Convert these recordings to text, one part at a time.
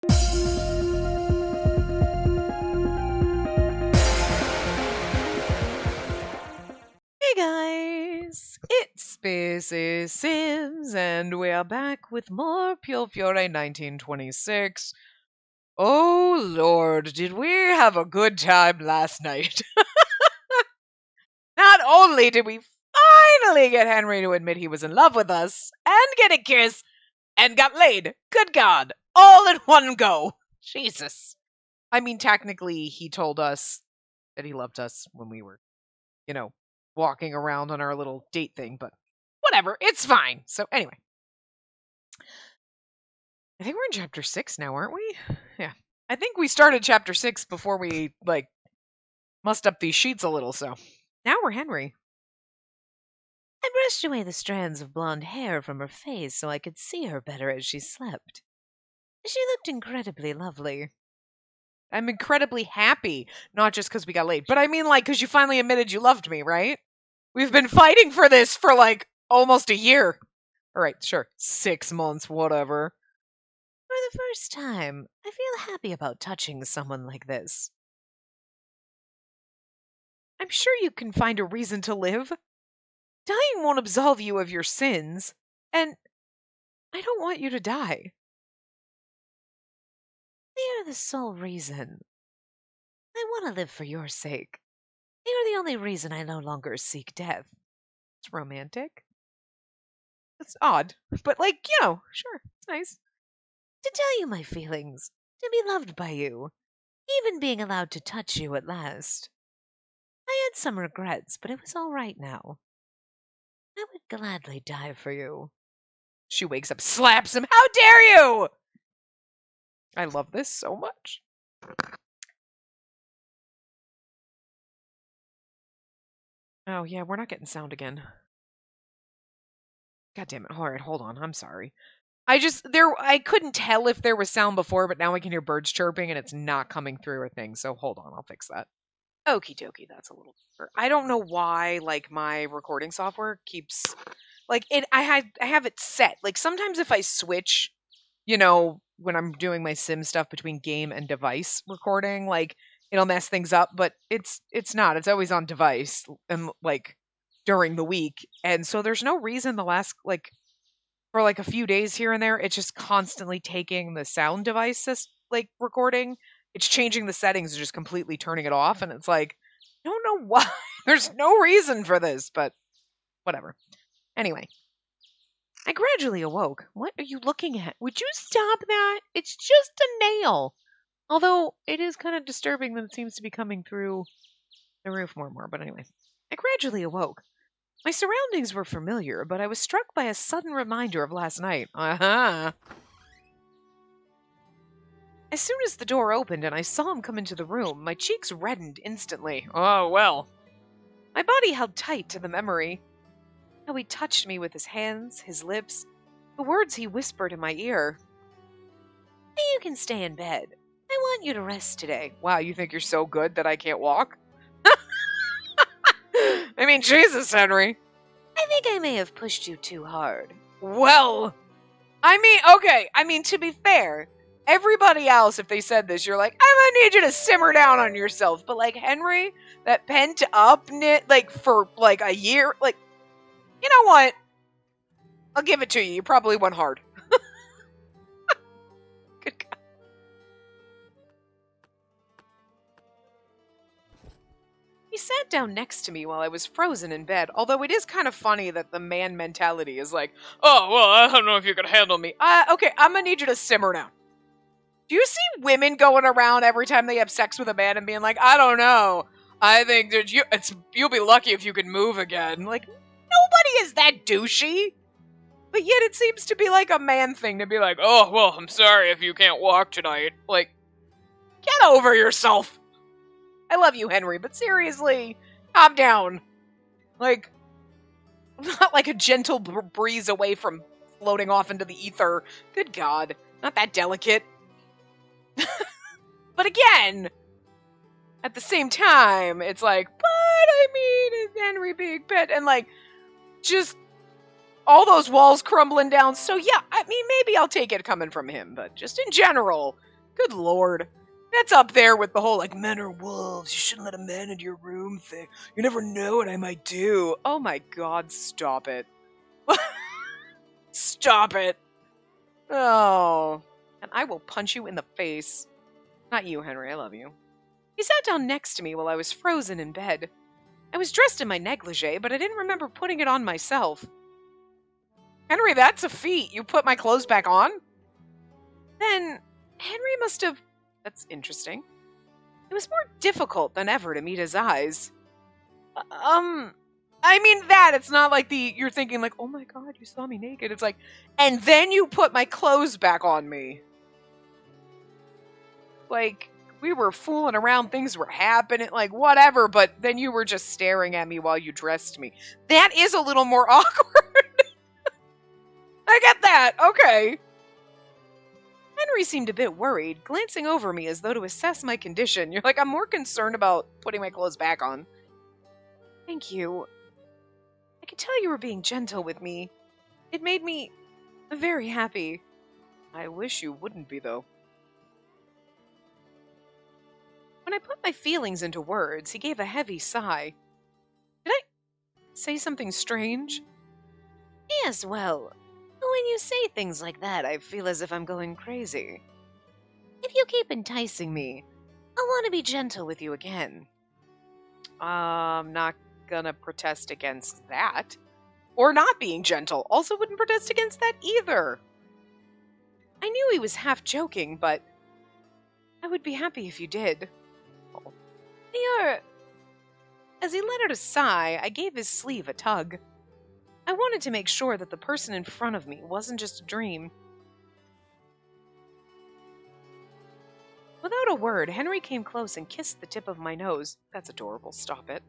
Hey guys, it's Spacey Sims, and we are back with more Piofiore 1926. Oh lord, did we have a good time last night? Not only did we finally get Henry to admit he was in love with us, and get a kiss, and got laid. Good God, all in one go. Jesus. I mean, technically, he told us that he loved us when we were, walking around on our little date thing, but whatever, it's fine. So anyway, I think we're in chapter 6 now, aren't we? Yeah. I think we started chapter 6 before we, mussed up these sheets a little, so now we're Henry. I brushed away the strands of blonde hair from her face so I could see her better as she slept. She looked incredibly lovely. I'm incredibly happy, not just because we got late, but I mean, because you finally admitted you loved me, right? We've been fighting for this for, almost a year. All right, sure, 6 months, whatever. For the first time, I feel happy about touching someone like this. I'm sure you can find a reason to live. Dying won't absolve you of your sins, and I don't want you to die. They are the sole reason. I want to live for your sake. They are the only reason I no longer seek death. It's romantic. It's odd, but sure, it's nice. To tell you my feelings, to be loved by you, even being allowed to touch you at last. I had some regrets, but it was all right now. I would gladly die for you. She wakes up, slaps him. How dare you! I love this so much. Oh, yeah, we're not getting sound again. God damn it. All right, hold on. I'm sorry. I couldn't tell if there was sound before, but now I can hear birds chirping and it's not coming through a thing. So hold on, I'll fix that. Okie dokie, that's a little better. I don't know why, my recording software keeps, I have it set. Sometimes if I switch, when I'm doing my sim stuff between game and device recording, it'll mess things up, but it's not. It's always on device and, during the week. And so there's no reason the last, for a few days here and there, it's just constantly taking the sound device recording. It's changing the settings and just completely turning it off. And it's I don't know why. There's no reason for this, but whatever. Anyway, I gradually awoke. What are you looking at? Would you stop that? It's just a nail. Although it is kind of disturbing that it seems to be coming through the roof more and more. But anyway, I gradually awoke. My surroundings were familiar, but I was struck by a sudden reminder of last night. Uh-huh. As soon as the door opened and I saw him come into the room, my cheeks reddened instantly. Oh, well. My body held tight to the memory. How he touched me with his hands, his lips, the words he whispered in my ear. You can stay in bed. I want you to rest today. Wow, you think you're so good that I can't walk? I mean, Jesus, Henry. I think I may have pushed you too hard. Well, to be fair, everybody else, if they said this, you're like, I'm gonna need you to simmer down on yourself. But, Henry, that pent up, for, a year, you know what? I'll give it to you. You probably went hard. Good God. He sat down next to me while I was frozen in bed, although it is kind of funny that the man mentality is oh, well, I don't know if you can handle me. Okay, I'm gonna need you to simmer down. Do you see women going around every time they have sex with a man and being I don't know. I think that you'll be lucky if you can move again. Nobody is that douchey. But yet it seems to be a man thing to be oh, well, I'm sorry if you can't walk tonight. Get over yourself. I love you, Henry, but seriously, calm down. Not like a gentle breeze away from floating off into the ether. Good God, not that delicate. But again, at the same time, it's but I mean, it's Henry being pet, and just all those walls crumbling down. So yeah, I mean, maybe I'll take it coming from him, but just in general, Good lord. That's up there with the whole, like, men are wolves, you shouldn't let a man into your room thing. You never know what I might do. Oh my god, stop it. Stop it. Oh. And I will punch you in the face. Not you, Henry, I love you. He sat down next to me while I was frozen in bed. I was dressed in my negligee, but I didn't remember putting it on myself. Henry, that's a feat. You put my clothes back on? Then, Henry must have... That's interesting. It was more difficult than ever to meet his eyes. I mean that, it's not like you're thinking like, oh my god, you saw me naked. It's like, and then you put my clothes back on me. Like, we were fooling around, things were happening, like, whatever, but then you were just staring at me while you dressed me. That is a little more awkward. I get that, okay. Henry seemed a bit worried, glancing over me as though to assess my condition. You're like, I'm more concerned about putting my clothes back on. Thank you. I could tell you were being gentle with me. It made me very happy. I wish you wouldn't be, though. When I put my feelings into words, he gave a heavy sigh. Did I say something strange? Yes, well, when you say things like that, I feel as if I'm going crazy. If you keep enticing me, I'll want to be gentle with you again. I'm not gonna protest against that. Or not being gentle. Also wouldn't protest against that either. I knew he was half joking, but I would be happy if you did. Oh. As he let out a sigh, I gave his sleeve a tug. I wanted to make sure that the person in front of me wasn't just a dream. Without a word, Henry came close and kissed the tip of my nose. That's adorable, stop it.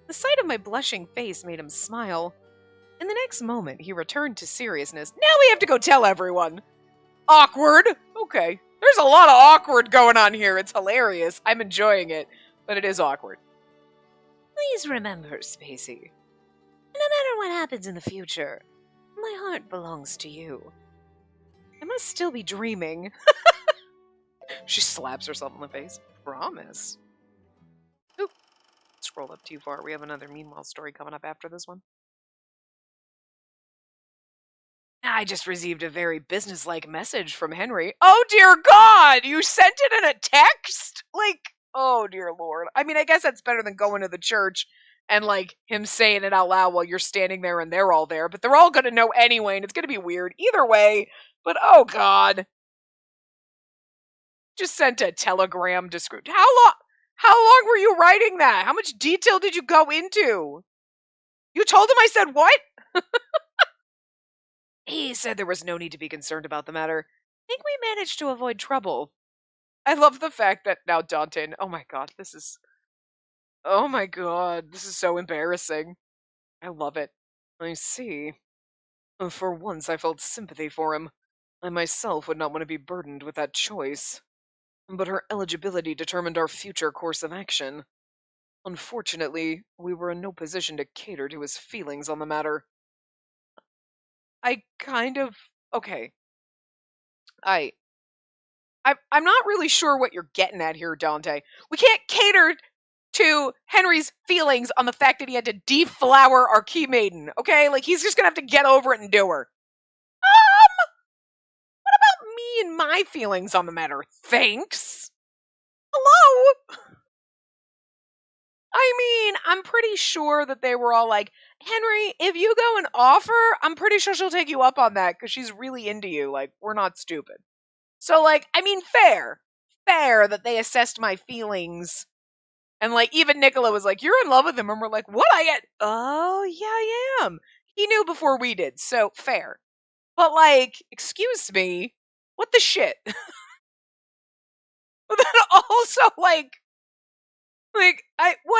The sight of my blushing face made him smile. In the next moment, he returned to seriousness. Now we have to go tell everyone! Awkward! Okay. There's a lot of awkward going on here. It's hilarious. I'm enjoying it, but it is awkward. Please remember, Spacey. No matter what happens in the future, my heart belongs to you. I must still be dreaming. She slaps herself in the face. Promise. Oop. Scroll up too far. We have another Meanwhile story coming up after this one. I just received a very businesslike message from Henry. Oh dear God! You sent it in a text? Like, oh dear Lord. I mean, I guess that's better than going to the church and like him saying it out loud while you're standing there and they're all there. But they're all going to know anyway and it's going to be weird either way. But oh God. Just sent a telegram description. How long were you writing that? How much detail did you go into? You told him I said what? He said there was no need to be concerned about the matter. I think we managed to avoid trouble. I love the fact that now Dante, oh my god, this is so embarrassing. I love it. I see. For once I felt sympathy for him. I myself would not want to be burdened with that choice. But her eligibility determined our future course of action. Unfortunately, we were in no position to cater to his feelings on the matter. Okay. I'm not really sure what you're getting at here, Dante. We can't cater to Henry's feelings on the fact that he had to deflower our key maiden, okay? Like, he's just gonna have to get over it and do her. What about me and my feelings on the matter? Thanks. Hello? I mean, I'm pretty sure that they were all like, Henry, if you go and offer, I'm pretty sure she'll take you up on that because she's really into you. Like, we're not stupid. So, like, I mean, fair that they assessed my feelings. And, like, even Nicola was like, you're in love with him. And we're like, what? Oh, yeah, I am. He knew before we did. So, fair. But, like, excuse me. What the shit? But then also, what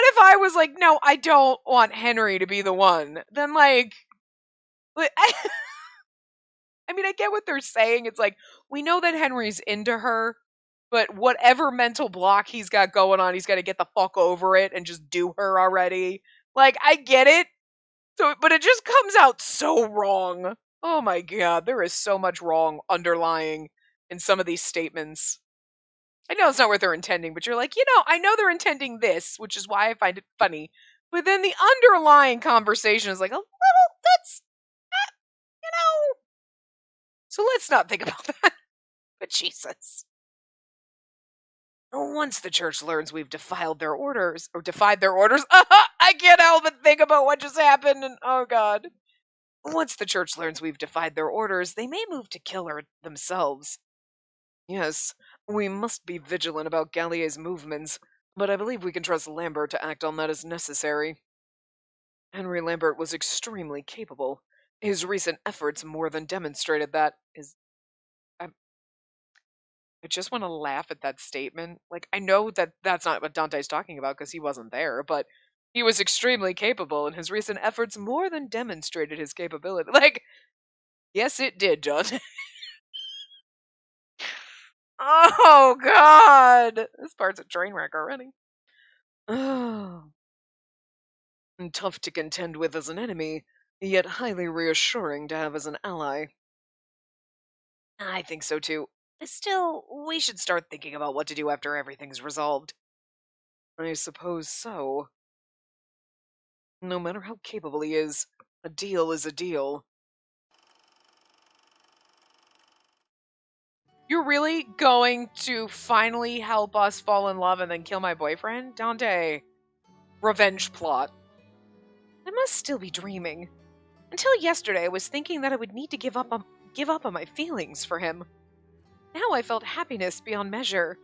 if I was like, no, I don't want Henry to be the one? Then, I mean, I get what they're saying. It's like, we know that Henry's into her, but whatever mental block he's got going on, he's got to get the fuck over it and just do her already. Like, I get it. So, but it just comes out so wrong. Oh my god, there is so much wrong underlying in some of these statements. I know it's not what they're intending, but you're like, I know they're intending this, which is why I find it funny. But then the underlying conversation is like, a little, that's, you know. So let's not think about that. But Jesus. Once the church learns we've defied their orders, I can't help but think about what just happened, and oh god. Once the church learns we've defied their orders, they may move to kill her themselves. Yes, we must be vigilant about Gallier's movements, but I believe we can trust Lambert to act on that as necessary. Henry Lambert was extremely capable. His recent efforts more than demonstrated that. I just want to laugh at that statement. Like, I know that that's not what Dante's talking about because he wasn't there, but he was extremely capable, and his recent efforts more than demonstrated his capability. Like, yes, it did, Dante. Oh, God! This part's a train wreck already. Oh. Tough to contend with as an enemy, yet highly reassuring to have as an ally. I think so too. Still, we should start thinking about what to do after everything's resolved. I suppose so. No matter how capable he is, a deal is a deal. You're really going to finally help us fall in love and then kill my boyfriend? Dante. Revenge plot. I must still be dreaming. Until yesterday, I was thinking that I would need to give up on my feelings for him. Now I felt happiness beyond measure.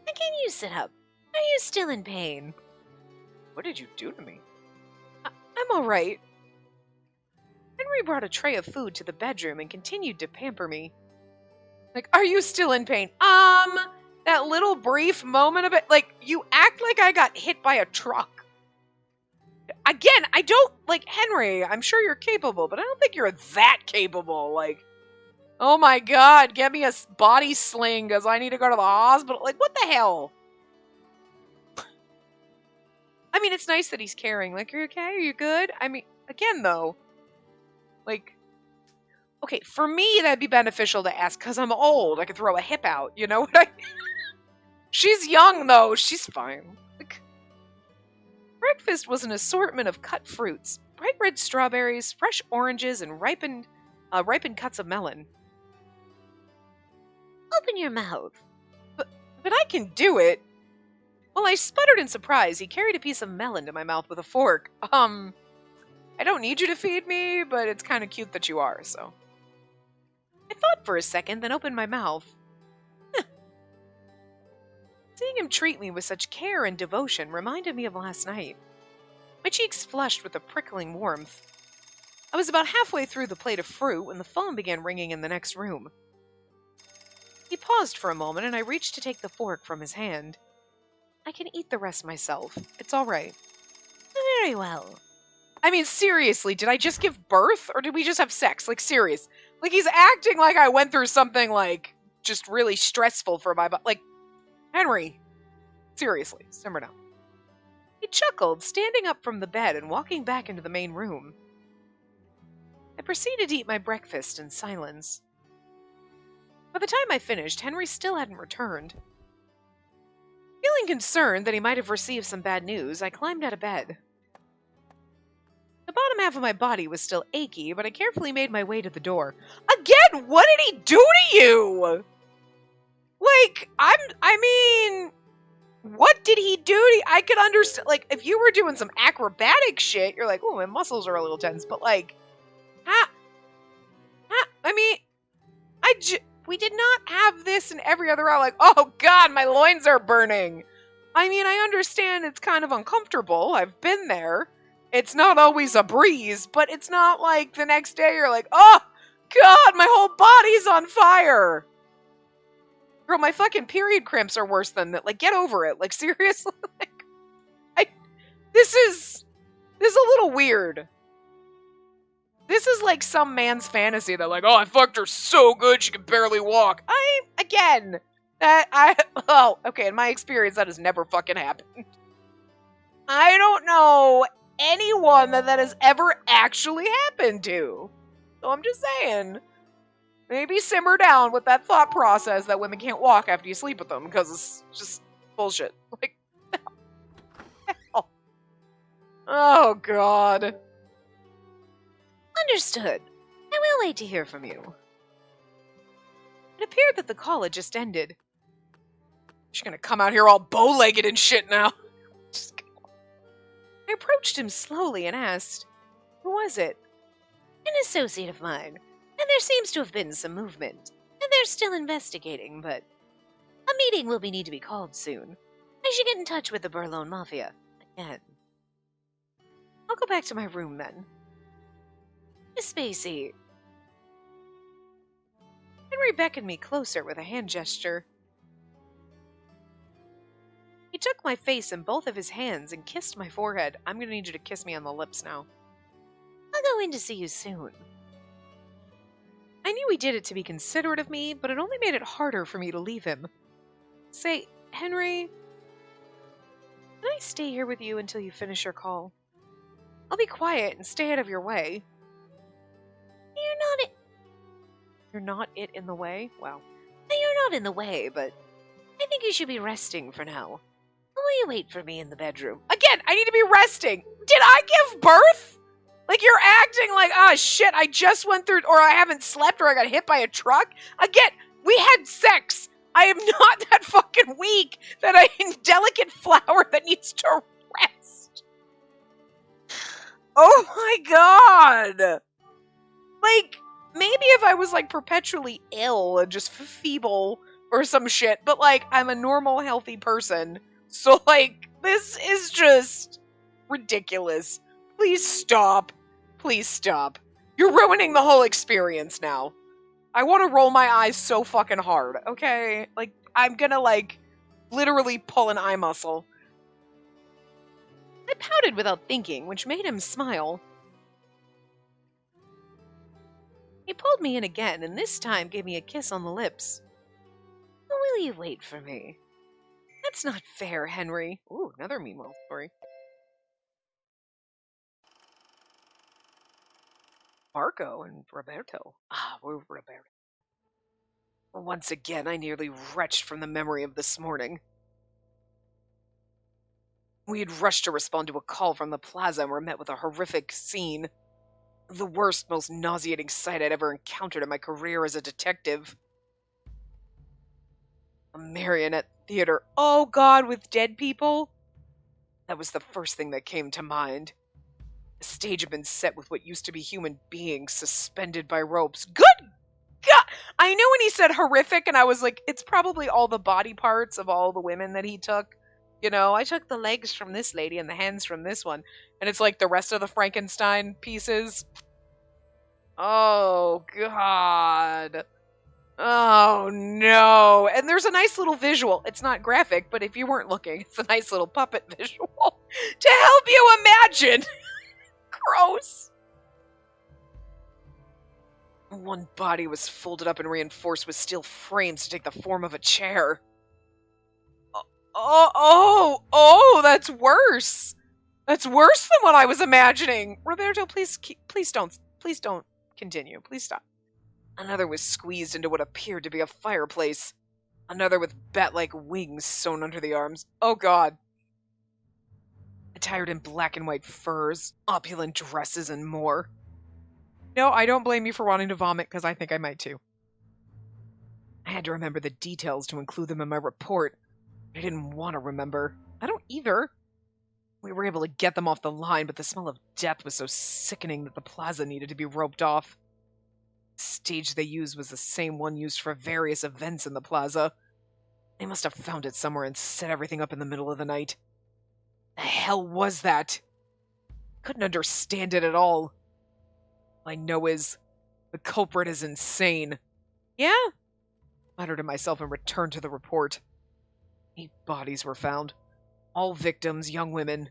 Why can't you sit up? Are you still in pain? What did you do to me? I'm all right. Henry brought a tray of food to the bedroom and continued to pamper me. Like, are you still in pain? That little brief moment of it, like, you act like I got hit by a truck. Again, I don't, like, Henry, I'm sure you're capable, but I don't think you're that capable. Like, oh my god, get me a body sling because I need to go to the hospital. Like, what the hell? I mean, it's nice that he's caring. Like, are you okay? Are you good? I mean, again, though, like, okay, for me, that'd be beneficial to ask because I'm old. I could throw a hip out, you know what I mean? She's young, though. She's fine. Like, breakfast was an assortment of cut fruits, bright red strawberries, fresh oranges, and ripened cuts of melon. Open your mouth. But I can do it. While I sputtered in surprise, he carried a piece of melon to my mouth with a fork. I don't need you to feed me, but it's kind of cute that you are, so. I thought for a second, then opened my mouth. Seeing him treat me with such care and devotion reminded me of last night. My cheeks flushed with a prickling warmth. I was about halfway through the plate of fruit when the phone began ringing in the next room. He paused for a moment, and I reached to take the fork from his hand. I can eat the rest myself. It's all right. Very well. I mean, seriously, did I just give birth, or did we just have sex? Like, serious. Like, he's acting like I went through something, like, just really stressful for my body. Like, Henry, seriously, simmer down. He chuckled, standing up from the bed and walking back into the main room. I proceeded to eat my breakfast in silence. By the time I finished, Henry still hadn't returned. Feeling concerned that he might have received some bad news, I climbed out of bed. The bottom half of my body was still achy, but I carefully made my way to the door. Again, what did he do to you? Like, I mean, what did he do to you? I could understand, like, if you were doing some acrobatic shit, you're like, oh, my muscles are a little tense, but like, I mean, we did not have this in every other round, like, oh god, my loins are burning. I mean, I understand it's kind of uncomfortable. I've been there. It's not always a breeze, but it's not like the next day you're like, oh god, my whole body's on fire. Girl, my fucking period cramps are worse than that. Like, get over it. Like, seriously? Like, this is a little weird. This is like some man's fantasy that, like, oh, I fucked her so good she can barely walk. Okay, in my experience, that has never fucking happened. I don't know anyone that has ever actually happened to. So I'm just saying, maybe simmer down with that thought process that women can't walk after you sleep with them, because it's just bullshit. Like, hell. Oh, God. Understood. I will wait to hear from you. It appeared that the call had just ended. She's gonna come out here all bow-legged and shit now. I approached him slowly and asked, who was it? An associate of mine, and there seems to have been some movement, and they're still investigating, but a meeting will need to be called soon. I should get in touch with the Burlone Mafia again. I'll go back to my room then. Miss Spacey. Henry beckoned me closer with a hand gesture. He took my face in both of his hands and kissed my forehead. I'm going to need you to kiss me on the lips now. I'll go in to see you soon. I knew he did it to be considerate of me, but it only made it harder for me to leave him. Say, Henry, can I stay here with you until you finish your call? I'll be quiet and stay out of your way. You're not it in the way? Wow. You're not in the way, but I think you should be resting for now. Will you wait for me in the bedroom? Again, I need to be resting. Did I give birth? Like, you're acting like, ah, shit, I just went through, or I haven't slept, or I got hit by a truck. Again, we had sex. I am not that fucking weak that I'm a delicate flower that needs to rest. Oh my God. Like, maybe if I was, like, perpetually ill and just feeble or some shit, but, like, I'm a normal, healthy person. So, like, this is just ridiculous. Please stop. Please stop. You're ruining the whole experience now. I want to roll my eyes so fucking hard, okay? Like, I'm gonna, like, literally pull an eye muscle. I pouted without thinking, which made him smile. He pulled me in again, and this time gave me a kiss on the lips. Will you wait for me? That's not fair, Henry. Ooh, another meanwhile story. Marco and Roberto. Ah, we're Roberto. Once again, I nearly retched from the memory of this morning. We had rushed to respond to a call from the plaza and were met with a horrific scene. The worst, most nauseating sight I'd ever encountered in my career as a detective. A marionette theater. Oh God, with dead people? That was the first thing that came to mind. The stage had been set with what used to be human beings suspended by ropes. Good God! I knew when he said horrific, and I was like, it's probably all the body parts of all the women that he took. You know, I took the legs from this lady and the hands from this one. And it's like the rest of the Frankenstein pieces. Oh, God. Oh, no. And there's a nice little visual. It's not graphic, but if you weren't looking, it's a nice little puppet visual to help you imagine. Gross. One body was folded up and reinforced with steel frames to take the form of a chair. Oh, that's worse. That's worse than what I was imagining. Roberto, please don't continue. Please stop. Another was squeezed into what appeared to be a fireplace. Another with bat-like wings sewn under the arms. Oh, God. Attired in black and white furs, opulent dresses, and more. No, I don't blame you for wanting to vomit, because I think I might too. I had to remember the details to include them in my report. I didn't want to remember. I don't either. We were able to get them off the line, but the smell of death was so sickening that the plaza needed to be roped off. The stage they used was the same one used for various events in the plaza. They must have found it somewhere and set everything up in the middle of the night. The hell was that? Couldn't understand it at all. All I know is the culprit is insane. Yeah? I muttered to myself and returned to the report. 8 bodies were found. All victims, young women.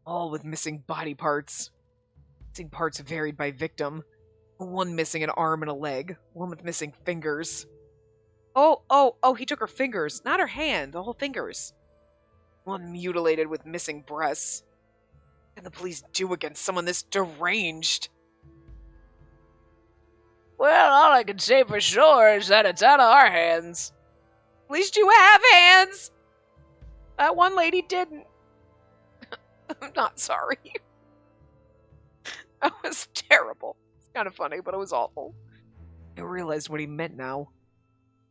All with missing body parts. Missing parts varied by victim. One missing an arm and a leg. One with missing fingers. Oh, he took her fingers. Not her hand, the whole fingers. One mutilated with missing breasts. What can the police do against someone this deranged? Well, all I can say for sure is that it's out of our hands. At least you have hands! That one lady didn't. I'm not sorry. That was terrible. It's kind of funny, but it was awful. I realized what he meant now.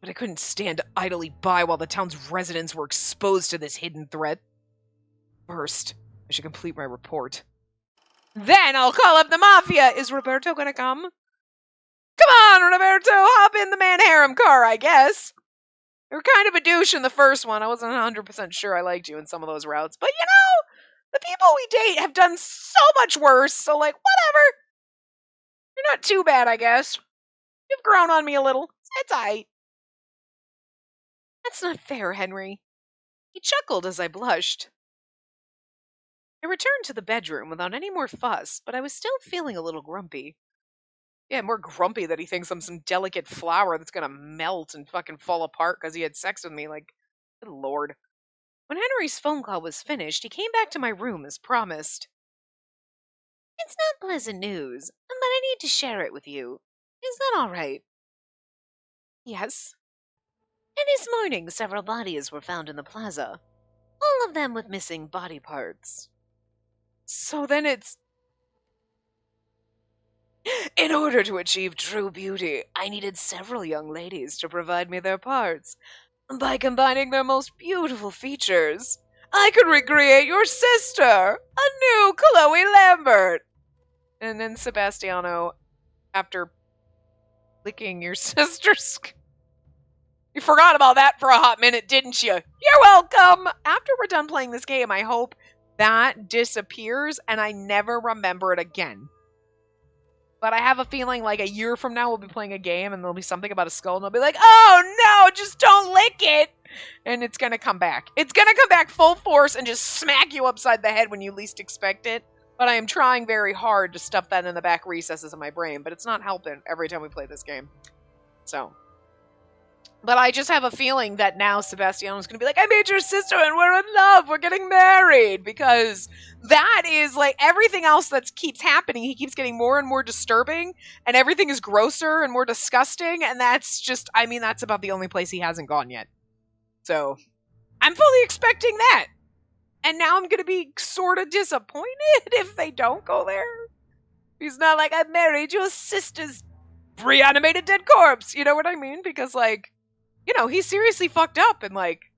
But I couldn't stand idly by while the town's residents were exposed to this hidden threat. First, I should complete my report. Then I'll call up the mafia! Is Roberto gonna come? Come on, Roberto! Hop in the man harem car, I guess! You were kind of a douche in the first one. I wasn't 100% sure I liked you in some of those routes. But you know, the people we date have done so much worse, so like, whatever. You're not too bad, I guess. You've grown on me a little. It's aight. That's not fair, Henry. He chuckled as I blushed. I returned to the bedroom without any more fuss, but I was still feeling a little grumpy. Yeah, more grumpy that he thinks I'm some delicate flower that's gonna melt and fucking fall apart because he had sex with me. Like, good lord. When Henry's phone call was finished, he came back to my room as promised. It's not pleasant news, but I need to share it with you. Is that all right? Yes. And this morning, several bodies were found in the plaza. All of them with missing body parts. So then it's... In order to achieve true beauty, I needed several young ladies to provide me their parts. By combining their most beautiful features, I could recreate your sister, a new Chloe Lambert. And then Sebastiano, after licking your sister's... You forgot about that for a hot minute, didn't you? You're welcome! After we're done playing this game, I hope that disappears and I never remember it again. But I have a feeling like a year from now we'll be playing a game and there'll be something about a skull and I'll be like, oh no, just don't lick it! And it's gonna come back. It's gonna come back full force and just smack you upside the head when you least expect it. But I am trying very hard to stuff that in the back recesses of my brain, but it's not helping every time we play this game. So... But I just have a feeling that now Sebastiano's going to be like, I made your sister and we're in love. We're getting married. Because that is like everything else that keeps happening. He keeps getting more and more disturbing and everything is grosser and more disgusting. And that's just, I mean, that's about the only place he hasn't gone yet. So I'm fully expecting that. And now I'm going to be sort of disappointed if they don't go there. He's not like, I married your sister's reanimated dead corpse. You know what I mean? Because like, you know, he's seriously fucked up and like,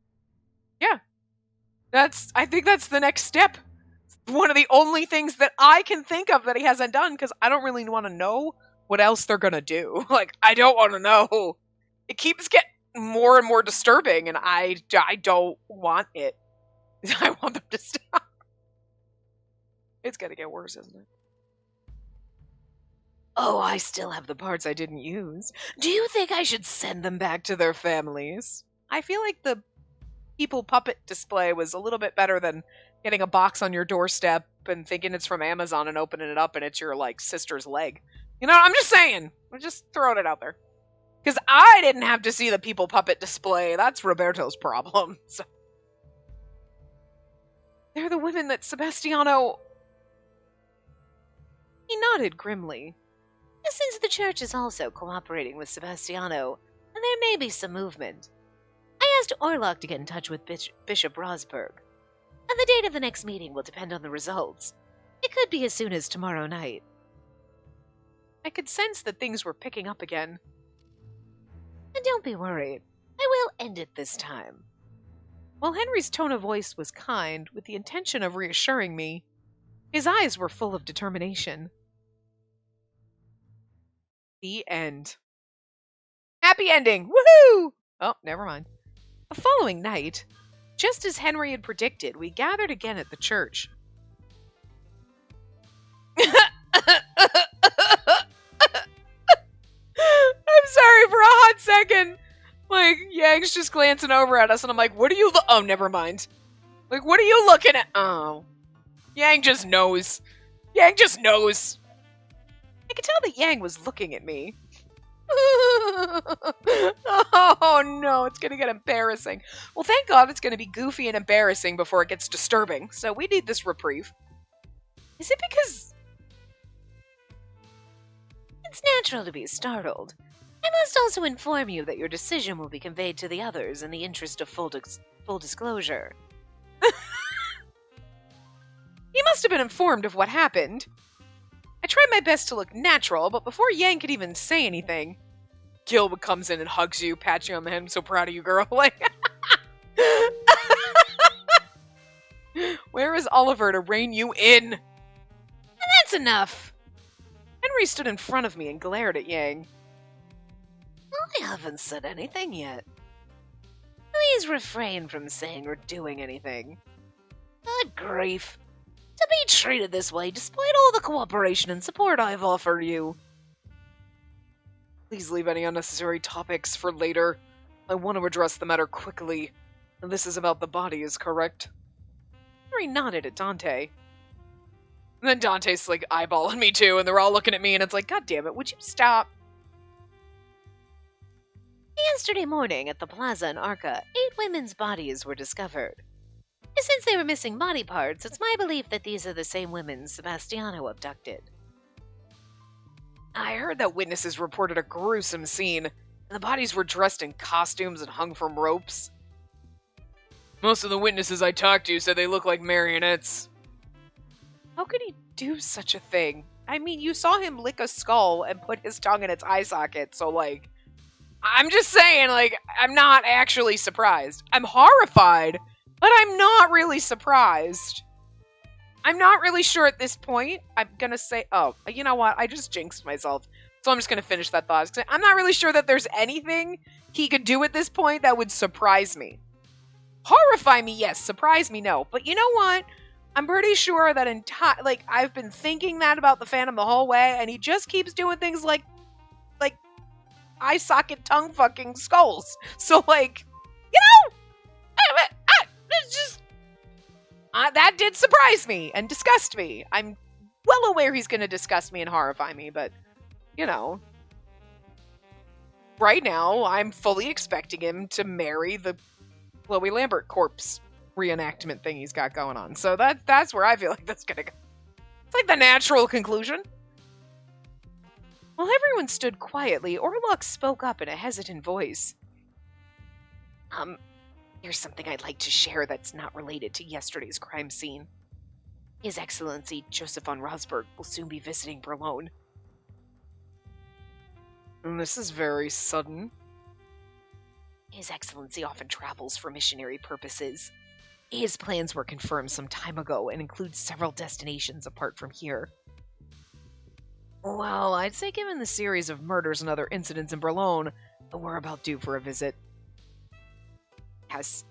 yeah, I think that's the next step. One of the only things that I can think of that he hasn't done because I don't really want to know what else they're going to do. Like, I don't want to know. It keeps getting more and more disturbing and I don't want it. I want them to stop. It's going to get worse, isn't it? Oh, I still have the parts I didn't use. Do you think I should send them back to their families? I feel like the people puppet display was a little bit better than getting a box on your doorstep and thinking it's from Amazon and opening it up and it's your, like, sister's leg. You know, I'm just saying. I'm just throwing it out there. Because I didn't have to see the people puppet display. That's Roberto's problem. So. They're the women that Sebastiano... He nodded grimly. Since the church is also cooperating with Sebastiano, and there may be some movement, I asked Orlok to get in touch with Bishop Rosberg. And the date of the next meeting will depend on the results. It could be as soon as tomorrow night. I could sense that things were picking up again. And don't be worried. I will end it this time. While Henry's tone of voice was kind, with the intention of reassuring me, his eyes were full of determination. The end. Happy ending! Woohoo! Oh, never mind. The following night, just as Henry had predicted, we gathered again at the church. I'm sorry for a hot second. Like, Yang's just glancing over at us, and I'm like, what are you oh, never mind. Like, what are you looking at? Oh. Yang just knows. Yang just knows. I could tell that Yang was looking at me. Oh no, it's gonna get embarrassing. Well, thank God it's gonna be goofy and embarrassing before it gets disturbing, so we need this reprieve. Is it because... It's natural to be startled. I must also inform you that your decision will be conveyed to the others in the interest of full disclosure. He must have been informed of what happened. I tried my best to look natural, but before Yang could even say anything, Gil comes in and hugs you, pats you on the head. I'm so proud of you, girl. Like, where is Oliver to rein you in? And that's enough. Henry stood in front of me and glared at Yang. I haven't said anything yet. Please refrain from saying or doing anything. Good grief. To be treated this way despite all the cooperation and support I've offered you. Please leave any unnecessary topics for later. I want to address the matter quickly. And this is about the body, is correct? Henry nodded at Dante. And then Dante's like eyeballing me too, and they're all looking at me, and it's like, God damn it, would you stop? Yesterday morning at the plaza in Arca, 8 women's bodies were discovered. Since they were missing body parts, it's my belief that these are the same women Sebastiano abducted. I heard that witnesses reported a gruesome scene, and the bodies were dressed in costumes and hung from ropes. Most of the witnesses I talked to said they look like marionettes. How could he do such a thing? I mean, you saw him lick a skull and put his tongue in its eye socket, so like... I'm just saying, like, I'm not actually surprised. I'm horrified, but I'm not really surprised. I'm not really sure at this point. I'm gonna say, oh, you know what? I just jinxed myself. So I'm just gonna finish that thought. I'm not really sure that there's anything he could do at this point that would surprise me. Horrify me, yes. Surprise me, no. But you know what? I'm pretty sure that I've been thinking that about the Phantom the whole way, and he just keeps doing things like eye socket tongue fucking skulls. So like, you know, it's just that did surprise me and disgust me. I'm well aware he's going to disgust me and horrify me, but you know, right now I'm fully expecting him to marry the Chloe Lambert corpse reenactment thing he's got going on. So that's where I feel like that's gonna go. It's like the natural conclusion. While everyone stood quietly, Orlok spoke up in a hesitant voice. Here's something I'd like to share that's not related to yesterday's crime scene. His Excellency Joseph von Rosberg will soon be visiting Berlin. And this is very sudden. His Excellency often travels for missionary purposes. His plans were confirmed some time ago and include several destinations apart from here. Well, I'd say given the series of murders and other incidents in Berlin, we're about due for a visit. Yes,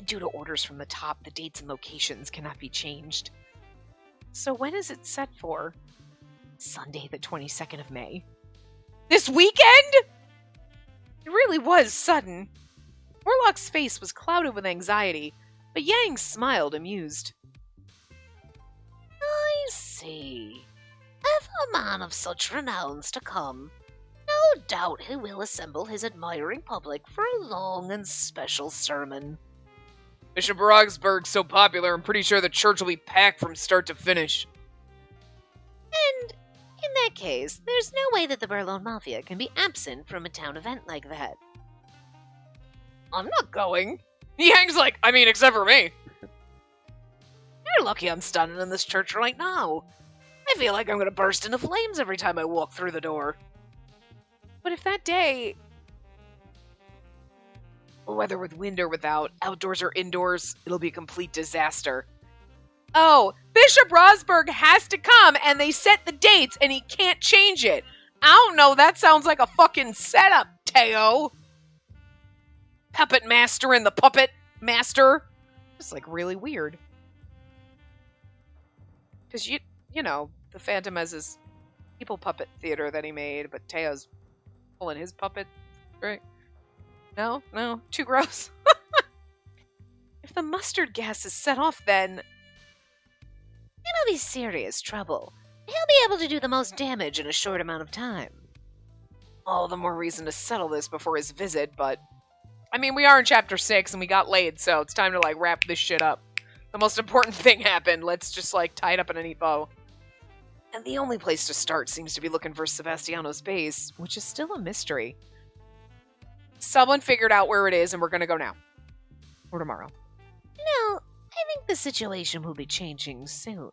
due to orders from the top, the dates and locations cannot be changed. So when is it set for? Sunday, the 22nd of May. This weekend? It really was sudden. Orlok's face was clouded with anxiety, but Yang smiled, amused. I see. If a man of such renown's to come, no doubt he will assemble his admiring public for a long and special sermon. Bishop Roxburgh's so popular, I'm pretty sure the church will be packed from start to finish. And in that case, there's no way that the Berlin Mafia can be absent from a town event like that. I'm not going. Yang's like, I mean, except for me. You're lucky I'm standing in this church right now. I feel like I'm gonna burst into flames every time I walk through the door. But if that day, whether with wind or without, outdoors or indoors, it'll be a complete disaster. Oh, Bishop Rosberg has to come, and they set the dates, and he can't change it. I don't know, that sounds like a fucking setup, Teo. Puppet master and the puppet master. It's like really weird. Because you know, the Phantom has his people puppet theater that he made, but Teo's pulling his puppet, right? No, too gross. If the mustard gas is set off, then it'll be serious trouble. He'll be able to do the most damage in a short amount of time. All the more reason to settle this before his visit, but I mean, we are in chapter 6 and we got laid, so it's time to like wrap this shit up. The most important thing happened. Let's just like tie it up in a neat bow. And the only place to start seems to be looking for Sebastiano's base, which is still a mystery. Someone figured out where it is, and we're gonna go now. Or tomorrow. No, I think the situation will be changing soon.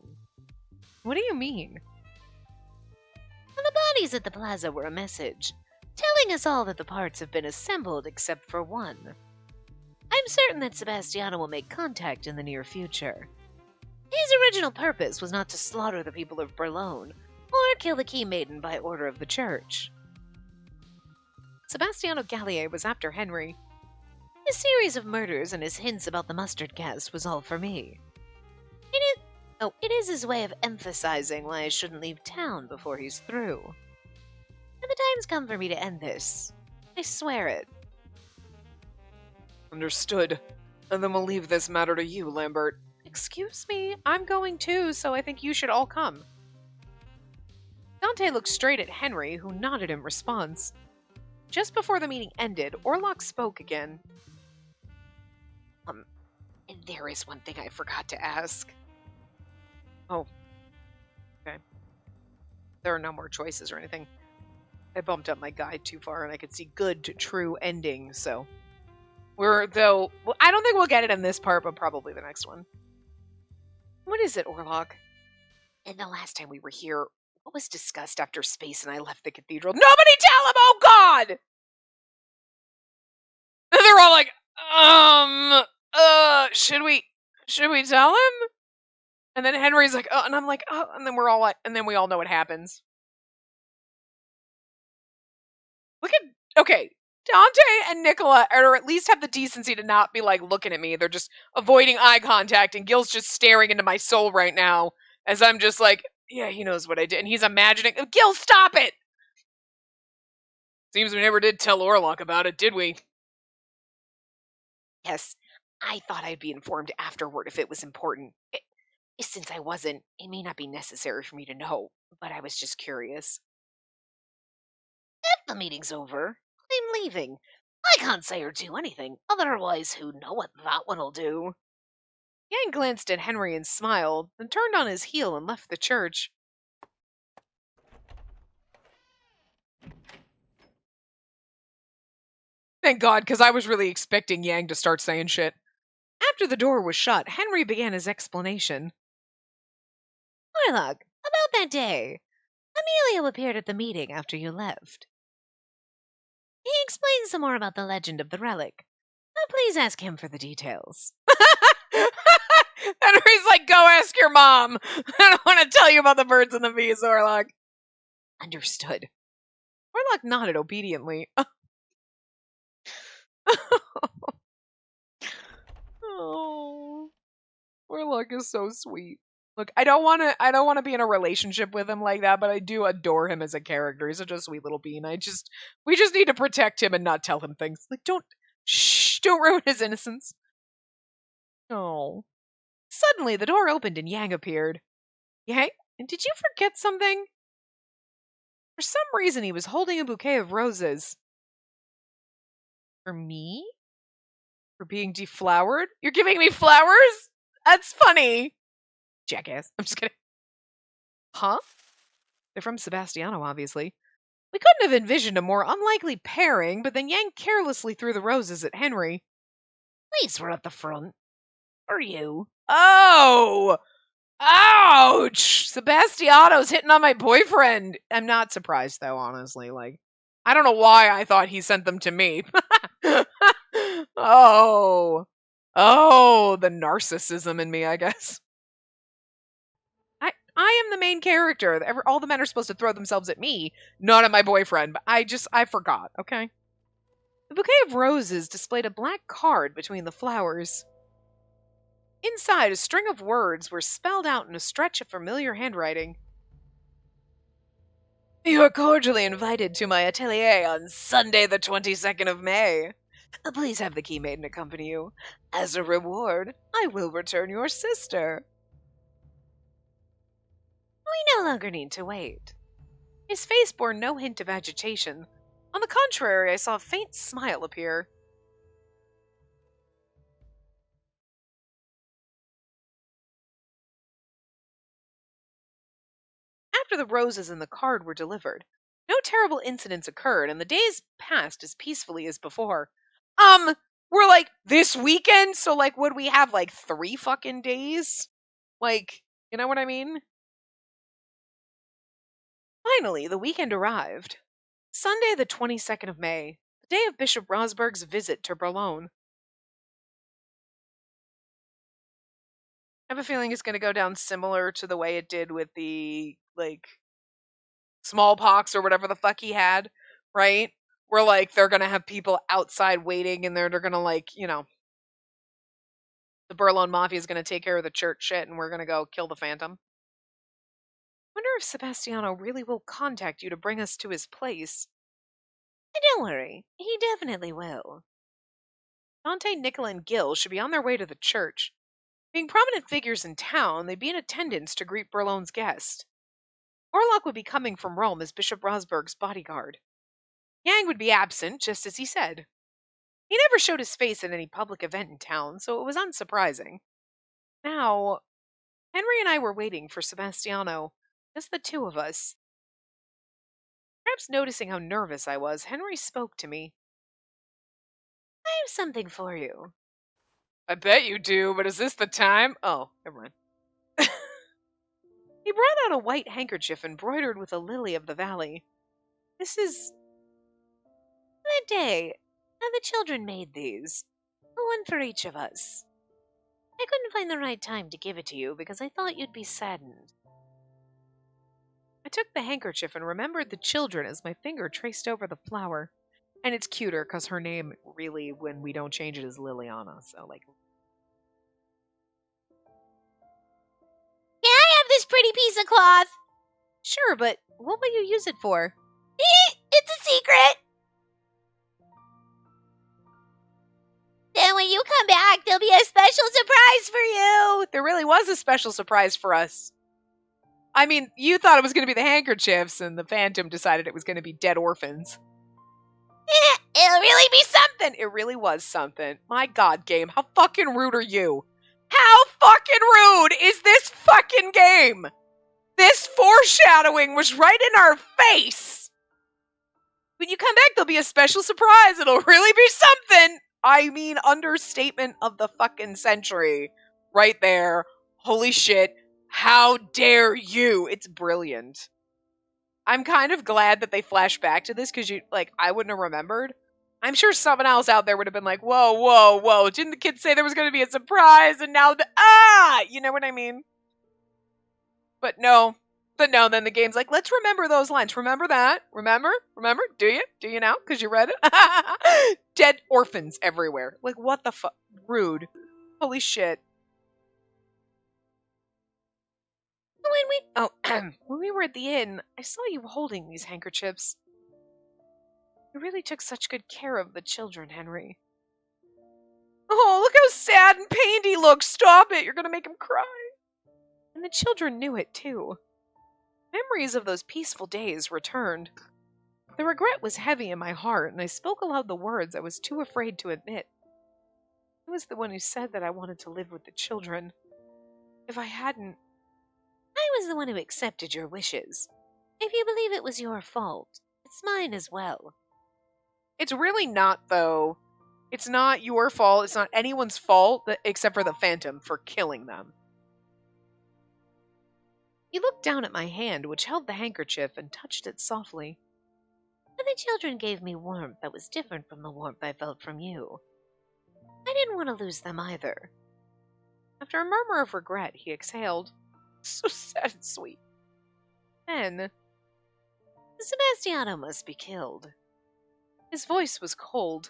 What do you mean? The bodies at the plaza were a message, telling us all that the parts have been assembled except for one. I'm certain that Sebastiano will make contact in the near future. His original purpose was not to slaughter the people of Berlone, or kill the Key Maiden by order of the Church. Sebastiano Gallier was after Henry. His series of murders and his hints about the mustard gas was all for me. It is his way of emphasizing why I shouldn't leave town before he's through. And the time's come for me to end this. I swear it. Understood. And then we'll leave this matter to you, Lambert. Excuse me, I'm going too, so I think you should all come. Dante looked straight at Henry, who nodded in response. Just before the meeting ended, Orlok spoke again. There is one thing I forgot to ask. Oh. Okay. There are no more choices or anything. I bumped up my guide too far and I could see good to true ending, so... I don't think we'll get it in this part, but probably the next one. What is it, Orlok? And the last time we were here, what was discussed after Space and I left the cathedral? Nobody tell him! Oh, God! And they're all like, should we tell him? And then Henry's like, oh, and I'm like, oh, and then we're all like, and then we all know what happens. Okay, Dante and Nicola or at least have the decency to not be like looking at me. They're just avoiding eye contact, and Gil's just staring into my soul right now as I'm just like, yeah, he knows what I did. And he's imagining, Gil, stop it! Seems we never did tell Orlok about it, did we? Yes, I thought I'd be informed afterward if it was important. Since I wasn't, it may not be necessary for me to know, but I was just curious. If the meeting's over, I'm leaving. I can't say or do anything, otherwise who know what that one'll do. Yang glanced at Henry and smiled, then turned on his heel and left the church. Thank God, because I was really expecting Yang to start saying shit. After the door was shut, Henry began his explanation. Orlok, about that day, Emilio appeared at the meeting after you left. He explained some more about the legend of the relic. Now please ask him for the details. Henry's like, go ask your mom. I don't want to tell you about the birds and the bees, Orlok. Understood. Orlok nodded obediently. Oh, Orlok is so sweet. Look, I don't want to be in a relationship with him like that, but I do adore him as a character. He's such a sweet little bean. We just need to protect him and not tell him things. Like, don't ruin his innocence. Oh. Suddenly, the door opened and Yang appeared. Yang, did you forget something? For some reason, he was holding a bouquet of roses. For me? For being deflowered? You're giving me flowers? That's funny. Jackass. I'm just kidding. Huh? They're from Sebastiano, obviously. We couldn't have envisioned a more unlikely pairing, but then Yang carelessly threw the roses at Henry. These were at the front. For you. Oh! Ouch! Sebastiano's hitting on my boyfriend. I'm not surprised, though, honestly. Like, I don't know why I thought he sent them to me. Oh, the narcissism in me, I guess. I am the main character. All the men are supposed to throw themselves at me, not at my boyfriend. But I forgot, okay? The bouquet of roses displayed a black card between the flowers. Inside, a string of words were spelled out in a stretch of familiar handwriting. You are cordially invited to my atelier on Sunday the 22nd of May. Please have the Key Maiden accompany you. As a reward, I will return your sister. We no longer need to wait. His face bore no hint of agitation. On the contrary, I saw a faint smile appear. After the roses and the card were delivered, no terrible incidents occurred, and the days passed as peacefully as before. We're like, this weekend? So, like, would we have, like, 3 fucking days? Like, you know what I mean? Finally, the weekend arrived. Sunday, the 22nd of May, the day of Bishop Rosberg's visit to Boulogne. I have a feeling it's going to go down similar to the way it did with the, like, smallpox or whatever the fuck he had, right? Where, like, they're going to have people outside waiting and they're going to, like, you know, the Boulogne Mafia is going to take care of the church shit and we're going to go kill the Phantom. Wonder if Sebastiano really will contact you to bring us to his place. Don't worry, he definitely will. Dante, Nicola, and Gil should be on their way to the church. Being prominent figures in town, they'd be in attendance to greet Bourlogne's guest. Orlok would be coming from Rome as Bishop Rosberg's bodyguard. Yang would be absent, just as he said. He never showed his face at any public event in town, so it was unsurprising. Now, Henry and I were waiting for Sebastiano, just the two of us. Perhaps noticing how nervous I was, Henry spoke to me. I have something for you. I bet you do, but is this the time? Oh, never mind. He brought out a white handkerchief embroidered with a lily of the valley. This is... That day, the children made these. One for each of us. I couldn't find the right time to give it to you because I thought you'd be saddened. I took the handkerchief and remembered the children as my finger traced over the flower. And it's cuter because her name really, when we don't change it, is Liliana. So, like... Can I have this pretty piece of cloth? Sure, but what will you use it for? It's a secret. Then when you come back, there'll be a special surprise for you. There really was a special surprise for us. I mean, you thought it was going to be the handkerchiefs, and the Phantom decided it was going to be dead orphans. It'll really be something. It really was something. My god, game, how fucking rude are you? How fucking rude is this fucking game? This foreshadowing was right in our face. When you come back, there'll be a special surprise. It'll really be something. I mean, understatement of the fucking century. Right there. Holy shit. How dare you? It's brilliant. I'm kind of glad that they flashed back to this because I wouldn't have remembered. I'm sure someone else out there would have been like, whoa, whoa, whoa. Didn't the kids say there was going to be a surprise and now you know what I mean? But no, then the game's like, let's remember those lines. Remember that? Remember? Do you? Do you now? Because you read it? Dead orphans everywhere. Like, what the fuck? Rude. Holy shit. When we were at the inn, I saw you holding these handkerchiefs. You really took such good care of the children, Henry. Oh, look how sad and pained he looks. Stop it. You're going to make him cry. And the children knew it, too. Memories of those peaceful days returned. The regret was heavy in my heart, and I spoke aloud the words I was too afraid to admit. I was the one who said that I wanted to live with the children. If I hadn't... I was the one who accepted your wishes. If you believe it was your fault, it's mine as well. It's really not, though. It's not your fault. It's not anyone's fault, except for the Phantom, for killing them. He looked down at my hand, which held the handkerchief, and touched it softly. But the children gave me warmth that was different from the warmth I felt from you. I didn't want to lose them either. After a murmur of regret, he exhaled. So sad and sweet. Then, Sebastiano must be killed. His voice was cold.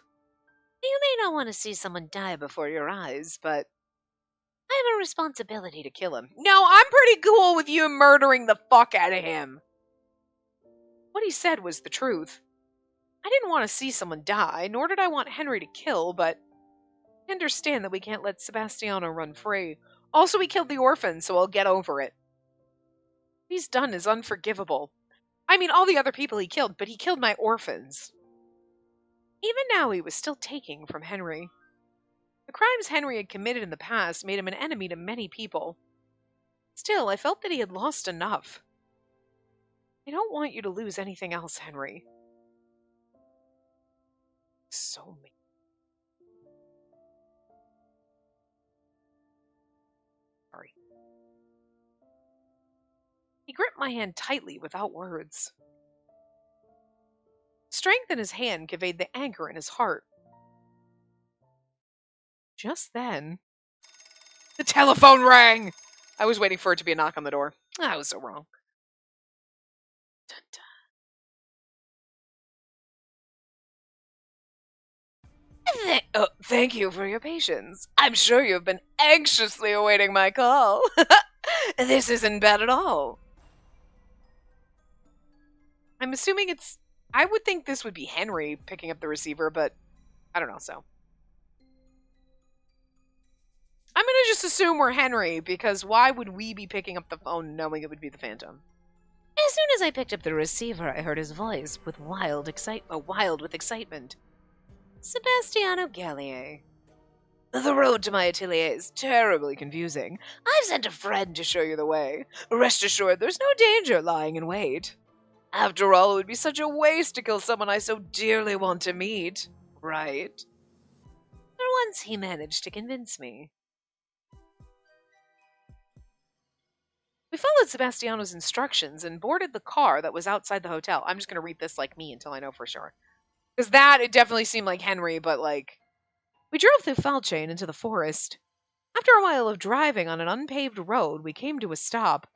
You may not want to see someone die before your eyes, but I have a responsibility to kill him. No, I'm pretty cool with you murdering the fuck out of him. What he said was the truth. I didn't want to see someone die, nor did I want Henry to kill, but I understand that we can't let Sebastiano run free. Also, he killed the orphans, so I'll get over it. What he's done is unforgivable. I mean, all the other people he killed, but he killed my orphans. Even now, he was still taking from Henry. The crimes Henry had committed in the past made him an enemy to many people. Still, I felt that he had lost enough. I don't want you to lose anything else, Henry. So mean. Sorry. He gripped my hand tightly without words. Strength in his hand conveyed the anger in his heart. Just then, the telephone rang! I was waiting for it to be a knock on the door. I was so wrong. Dun, dun. Thank you for your patience. I'm sure you've been anxiously awaiting my call. This isn't bad at all. I'm assuming it's... I would think this would be Henry picking up the receiver, but I don't know, so. I'm gonna just assume we're Henry, because why would we be picking up the phone knowing it would be the Phantom? As soon as I picked up the receiver, I heard his voice with wild with excitement. Sebastiano Gallier. The road to my atelier is terribly confusing. I've sent a friend to show you the way. Rest assured, there's no danger lying in wait. After all, it would be such a waste to kill someone I so dearly want to meet. Right? For once, he managed to convince me. We followed Sebastiano's instructions and boarded the car that was outside the hotel. I'm just going to read this like me until I know for sure. Because it definitely seemed like Henry, but like... We drove through Falchain into the forest. After a while of driving on an unpaved road, we came to a stop.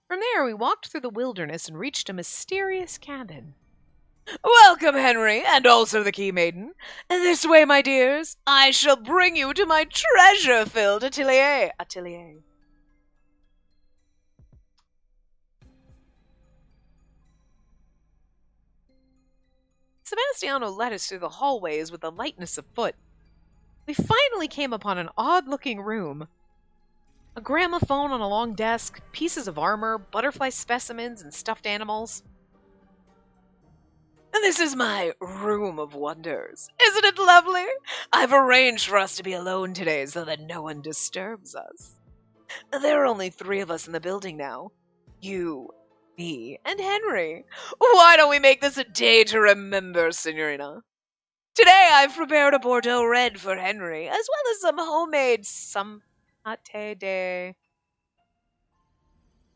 From there, we walked through the wilderness and reached a mysterious cabin. Welcome, Henry, and also the Key Maiden. This way, my dears. I shall bring you to my treasure-filled atelier. Sebastiano led us through the hallways with the lightness of foot. We finally came upon an odd-looking room. A gramophone on a long desk, pieces of armor, butterfly specimens, and stuffed animals. And this is my room of wonders. Isn't it lovely? I've arranged for us to be alone today so that no one disturbs us. There are only 3 of us in the building now. You, me, and Henry. Why don't we make this a day to remember, Signorina? Today I've prepared a Bordeaux red for Henry, as well as some homemade Pate de...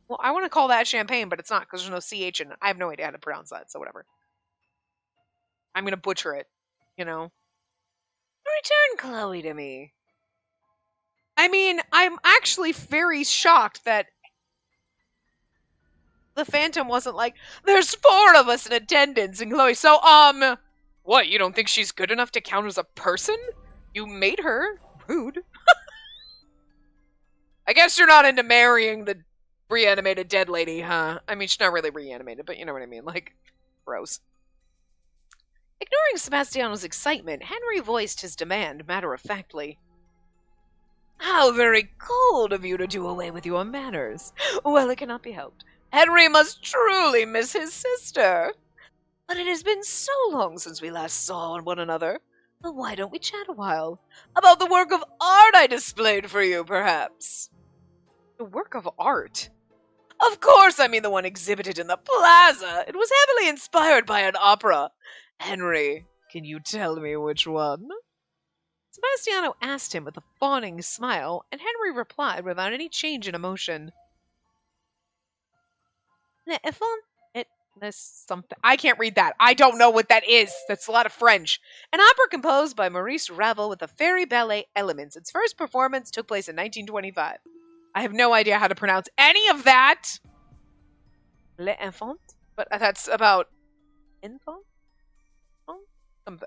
Well, I want to call that champagne, but it's not because there's no CH in it. I have no idea how to pronounce that, so whatever. I'm going to butcher it, you know. Return Chloe to me. I mean, I'm actually very shocked that the Phantom wasn't like, there's 4 of us in attendance, and Chloe, so, what, you don't think she's good enough to count as a person? You made her. Rude. I guess you're not into marrying the reanimated dead lady, huh? I mean, she's not really reanimated, but you know what I mean, like, gross. Ignoring Sebastiano's excitement, Henry voiced his demand matter-of-factly. How very cold of you to do away with your manners. Well, it cannot be helped. Henry must truly miss his sister. But it has been so long since we last saw one another. Well, why don't we chat a while? About the work of art I displayed for you, perhaps. The work of art? Of course, I mean the one exhibited in the plaza. It was heavily inspired by an opera. Henry, can you tell me which one? Sebastiano asked him with a fawning smile, and Henry replied without any change in emotion. There's something. I can't read that. I don't know what that is. That's a lot of French. An opera composed by Maurice Ravel with a fairy ballet elements. Its first performance took place in 1925. I have no idea how to pronounce any of that. L'enfant? But that's about... Infant?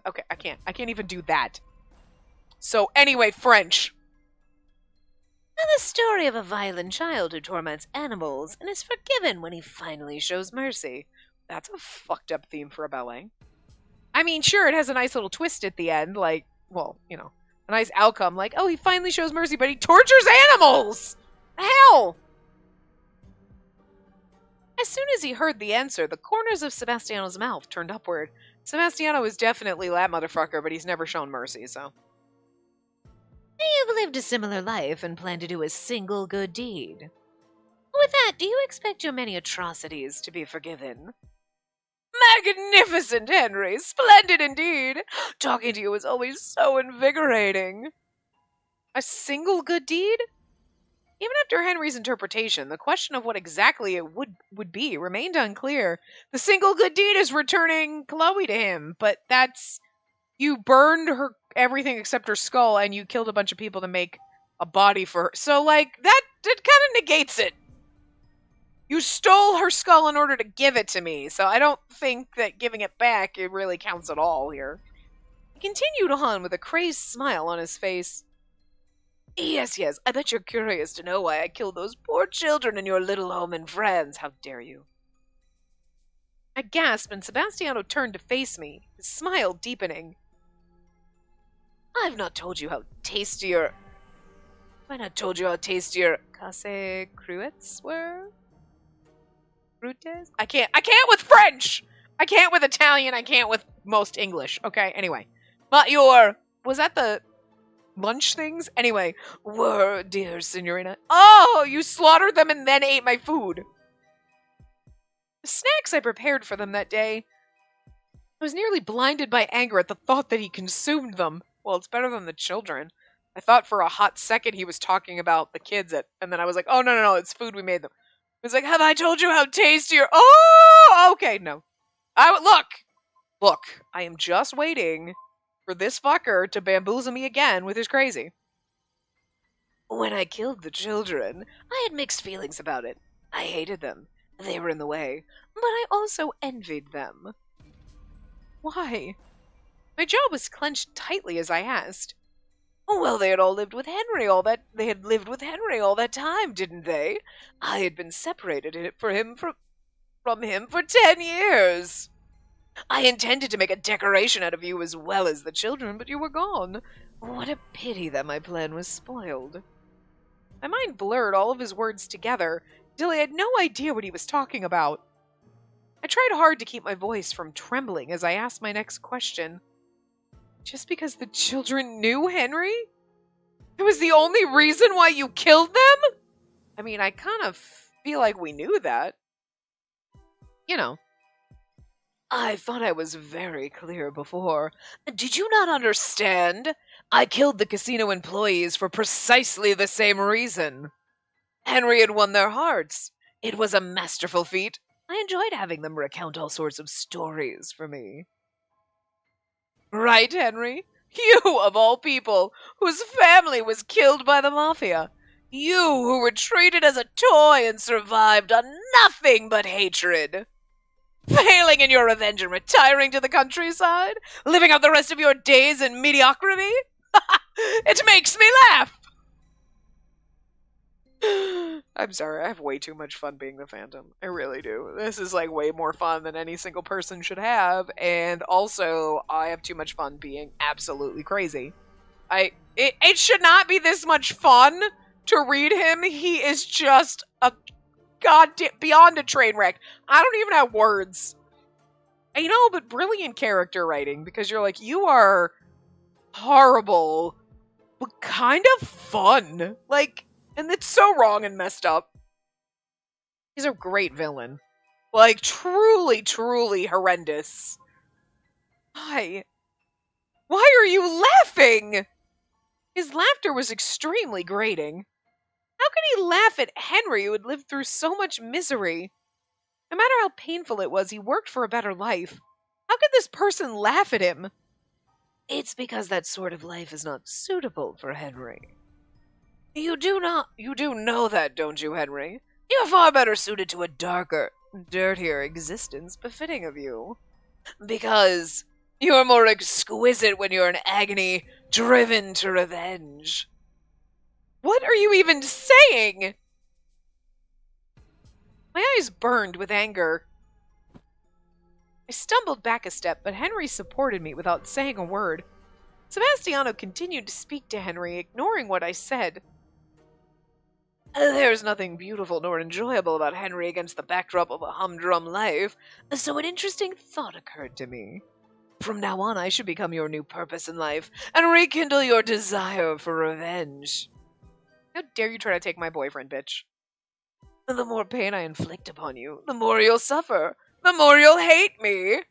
Okay, I can't even do that. So anyway, French. And the story of a violent child who torments animals and is forgiven when he finally shows mercy. That's a fucked up theme for a ballet. I mean, sure, it has a nice little twist at the end, like, well, you know, a nice outcome, like, oh, he finally shows mercy, but he tortures animals! Hell! As soon as he heard the answer, the corners of Sebastiano's mouth turned upward. Sebastiano is definitely that motherfucker, but he's never shown mercy, so... You've lived a similar life and plan to do a single good deed. With that, do you expect your many atrocities to be forgiven? Magnificent, Henry! Splendid indeed! Talking to you is always so invigorating. A single good deed? Even after Henry's interpretation, the question of what exactly it would be remained unclear. The single good deed is returning Chloe to him, but that's... You burned her everything except her skull, and you killed a bunch of people to make a body for her. So, like, that kind of negates it. You stole her skull in order to give it to me, so I don't think that giving it back, it really counts at all here. He continued on with a crazed smile on his face. Yes, I bet you're curious to know why I killed those poor children in your little home in France. How dare you? I gasped, and Sebastiano turned to face me, his smile deepening. I've not told you how tasty your... Have I not told you how tasty your casse cruets were? Crutes? I can't with French! I can't with Italian, I can't with most English. Okay, anyway. But was that the lunch things? Anyway, were, dear Signorina. Oh, you slaughtered them and then ate my food. The snacks I prepared for them that day, I was nearly blinded by anger at the thought that he consumed them. Well, it's better than the children. I thought for a hot second he was talking about the kids, and then I was like, oh, no, it's food, we made them. He was like, have I told you how tasty your... Oh, okay, no. Look, I am just waiting for this fucker to bamboozle me again with his crazy. When I killed the children, I had mixed feelings about it. I hated them. They were in the way. But I also envied them. Why? My jaw was clenched tightly as I asked. Well, they had lived with Henry all that time, didn't they? I had been separated from him for 10 years. I intended to make a decoration out of you as well as the children, but you were gone. What a pity that my plan was spoiled. My mind blurred all of his words together until I had no idea what he was talking about. I tried hard to keep my voice from trembling as I asked my next question. Just because the children knew Henry? It was the only reason why you killed them? I mean, I kind of feel like we knew that. You know. I thought I was very clear before. Did you not understand? I killed the casino employees for precisely the same reason. Henry had won their hearts. It was a masterful feat. I enjoyed having them recount all sorts of stories for me. Right, Henry? You, of all people, whose family was killed by the Mafia. You, who were treated as a toy and survived on nothing but hatred. Failing in your revenge and retiring to the countryside? Living out the rest of your days in mediocrity? It makes me laugh! I'm sorry, I have way too much fun being the Phantom. I really do. This is like way more fun than any single person should have, and also I have too much fun being absolutely crazy. It should not be this much fun to read him. He is just a beyond a train wreck. I don't even have words. But brilliant character writing, because you're like, you are horrible, but kind of fun. And it's so wrong and messed up. He's a great villain. Truly, truly horrendous. Why? Why are you laughing? His laughter was extremely grating. How could he laugh at Henry, who had lived through so much misery? No matter how painful it was, he worked for a better life. How could this person laugh at him? It's because that sort of life is not suitable for Henry. You do know that, don't you, Henry? You're far better suited to a darker, dirtier existence befitting of you. Because you're more exquisite when you're in agony, driven to revenge. What are you even saying? My eyes burned with anger. I stumbled back a step, but Henry supported me without saying a word. Sebastiano continued to speak to Henry, ignoring what I said. There's nothing beautiful nor enjoyable about Henry against the backdrop of a humdrum life, so an interesting thought occurred to me. From now on, I should become your new purpose in life, and rekindle your desire for revenge. How dare you try to take my boyfriend, bitch? The more pain I inflict upon you, the more you'll suffer, the more you'll hate me.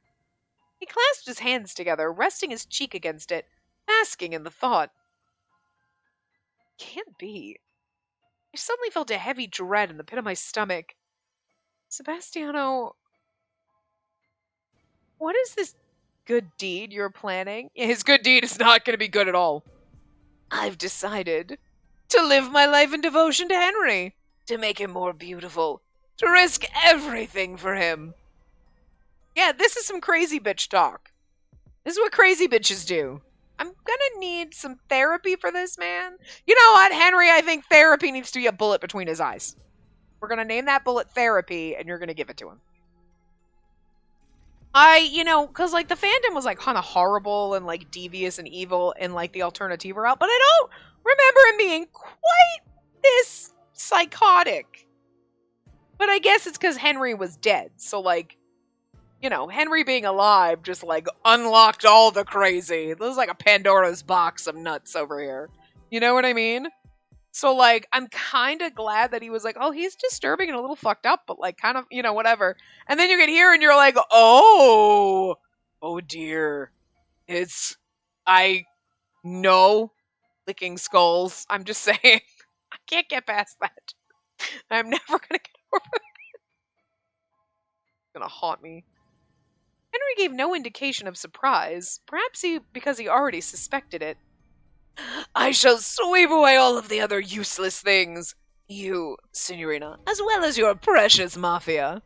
He clasped his hands together, resting his cheek against it, basking in the thought. Can't be. I suddenly felt a heavy dread in the pit of my stomach. Sebastiano, what is this good deed you're planning? His good deed is not going to be good at all. I've decided to live my life in devotion to Henry, to make him more beautiful, to risk everything for him. Yeah, this is some crazy bitch talk. This is what crazy bitches do. I'm gonna need some therapy for this man. You know what, Henry? I think therapy needs to be a bullet between his eyes. We're gonna name that bullet therapy, and you're gonna give it to him. Because, like, the fandom was, like, kind of horrible and, like, devious and evil in, like, the alternative route, but I don't remember him being quite this psychotic. But I guess it's because Henry was dead, so, like, Henry being alive just, like, unlocked all the crazy. This is like a Pandora's box of nuts over here. You know what I mean? So, like, I'm kind of glad that he was like, oh, he's disturbing and a little fucked up, but, like, kind of, whatever. And then you get here and you're like, oh dear. I know licking skulls. I'm just saying, I can't get past that. I'm never going to get over it. It's going to haunt me. Henry gave no indication of surprise, perhaps because he already suspected it. I shall sweep away all of the other useless things. You, Signorina, as well as your precious Mafia.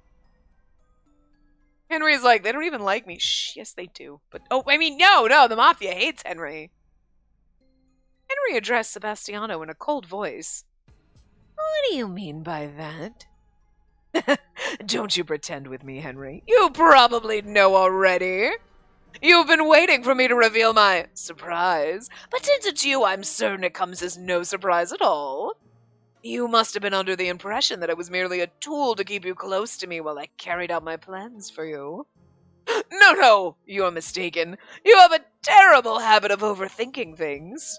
Henry's like, they don't even like me. Shh, yes, they do. But, no, the Mafia hates Henry. Henry addressed Sebastiano in a cold voice. What do you mean by that? Don't you pretend with me, Henry. You probably know already. You've been waiting for me to reveal my surprise, but since it's you, I'm certain it comes as no surprise at all. You must have been under the impression that it was merely a tool to keep you close to me while I carried out my plans for you. No, you're mistaken. You have a terrible habit of overthinking things.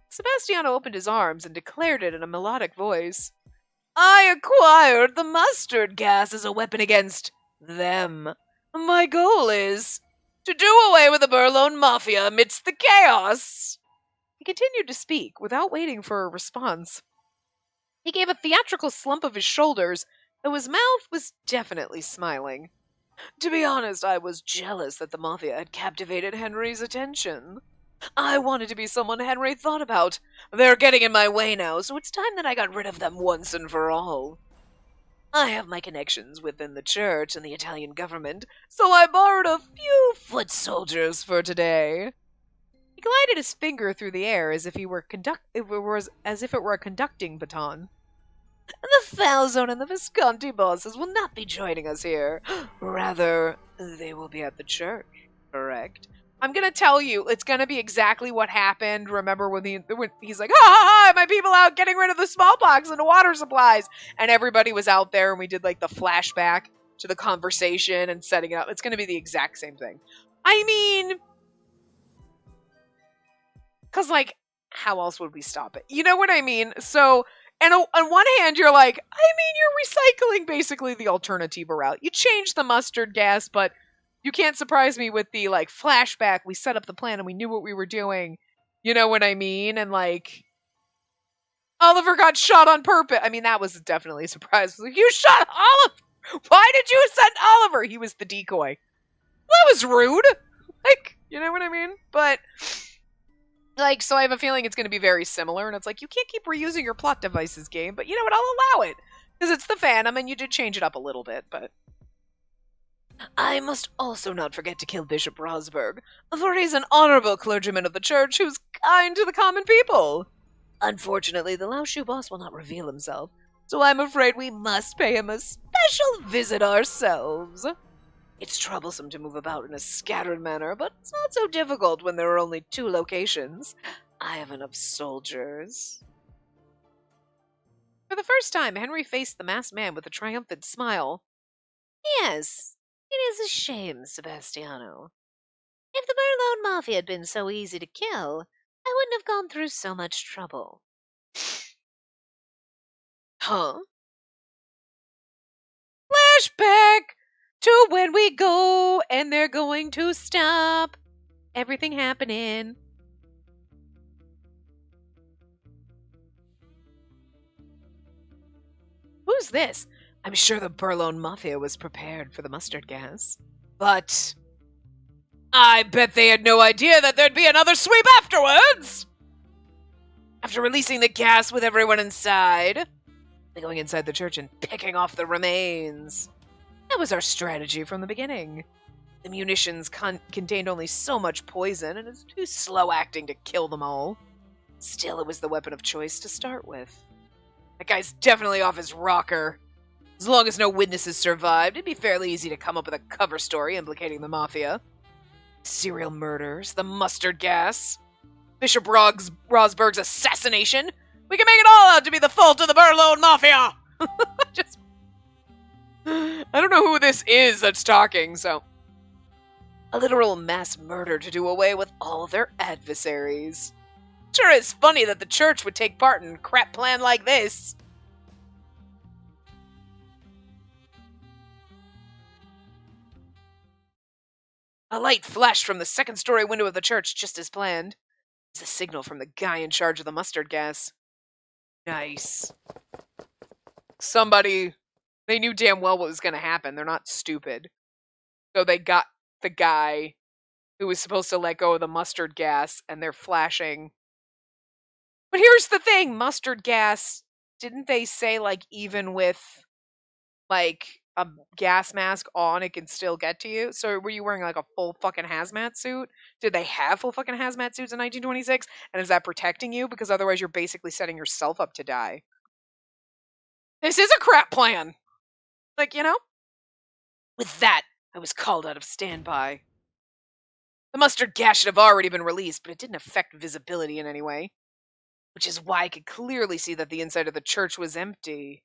Sebastiano opened his arms and declared it in a melodic voice. I acquired the mustard gas as a weapon against them. My goal is to do away with the Burlone Mafia amidst the chaos. He continued to speak without waiting for a response. He gave a theatrical slump of his shoulders, though his mouth was definitely smiling. To be honest, I was jealous that the Mafia had captivated Henry's attention. I wanted to be someone Henry thought about. They're getting in my way now, so it's time that I got rid of them once and for all. I have my connections within the church and the Italian government, so I borrowed a few foot soldiers for today. He glided his finger through the air as if it were a conducting baton. The Falzone and the Visconti bosses will not be joining us here. Rather, they will be at the church, correct? I'm gonna tell you, it's gonna be exactly what happened. Remember when he's like, ha, my people out getting rid of the smallpox and the water supplies, and everybody was out there, and we did like the flashback to the conversation and setting it up. It's gonna be the exact same thing. I mean, because like, how else would we stop it? You know what I mean? So, and on one hand, you're like, you're recycling basically the alternative route. You change the mustard gas, but you can't surprise me with the, like, flashback. We set up the plan and we knew what we were doing. You know what I mean? And, like, Oliver got shot on purpose. I mean, that was definitely a surprise. Like, you shot Oliver! Why did you send Oliver? He was the decoy. That was rude. Like, you know what I mean? But, like, so I have a feeling it's going to be very similar. And it's like, you can't keep reusing your plot devices, game. But you know what? I'll allow it. Because it's the Phantom and you did change it up a little bit, but... I must also not forget to kill Bishop Rosberg, for he's an honorable clergyman of the church who's kind to the common people. Unfortunately, the Laoshu boss will not reveal himself, so I'm afraid we must pay him a special visit ourselves. It's troublesome to move about in a scattered manner, but it's not so difficult when there are only 2 locations. I have enough soldiers. For the first time, Henry faced the masked man with a triumphant smile. Yes. It is a shame, Sebastiano. If the Burlone Mafia had been so easy to kill, I wouldn't have gone through so much trouble. Huh? Flashback to when we go and they're going to stop everything happening. Who's this? I'm sure the Burlone Mafia was prepared for the mustard gas. But I bet they had no idea that there'd be another sweep afterwards! After releasing the gas with everyone inside, they're going inside the church and picking off the remains. That was our strategy from the beginning. The munitions contained only so much poison, and it's too slow-acting to kill them all. Still, it was the weapon of choice to start with. That guy's definitely off his rocker. As long as no witnesses survived, it'd be fairly easy to come up with a cover story implicating the Mafia. Serial murders, the mustard gas, Bishop Rosberg's assassination. We can make it all out to be the fault of the Burlone Mafia! I don't know who this is that's talking, so... A literal mass murder to do away with all their adversaries. Sure is funny that the church would take part in a crap plan like this. A light flashed from the second-story window of the church just as planned. It's a signal from the guy in charge of the mustard gas. Nice. They knew damn well what was going to happen. They're not stupid. So they got the guy who was supposed to let go of the mustard gas, and they're flashing. But here's the thing, mustard gas, didn't they say, like, even with, like, a gas mask on, it can still get to you? So were you wearing, like, a full fucking hazmat suit? Did they have full fucking hazmat suits in 1926? And is that protecting you? Because otherwise you're basically setting yourself up to die. This is a crap plan! Like, you know? With that, I was called out of standby. The mustard gas should have already been released, but it didn't affect visibility in any way. Which is why I could clearly see that the inside of the church was empty.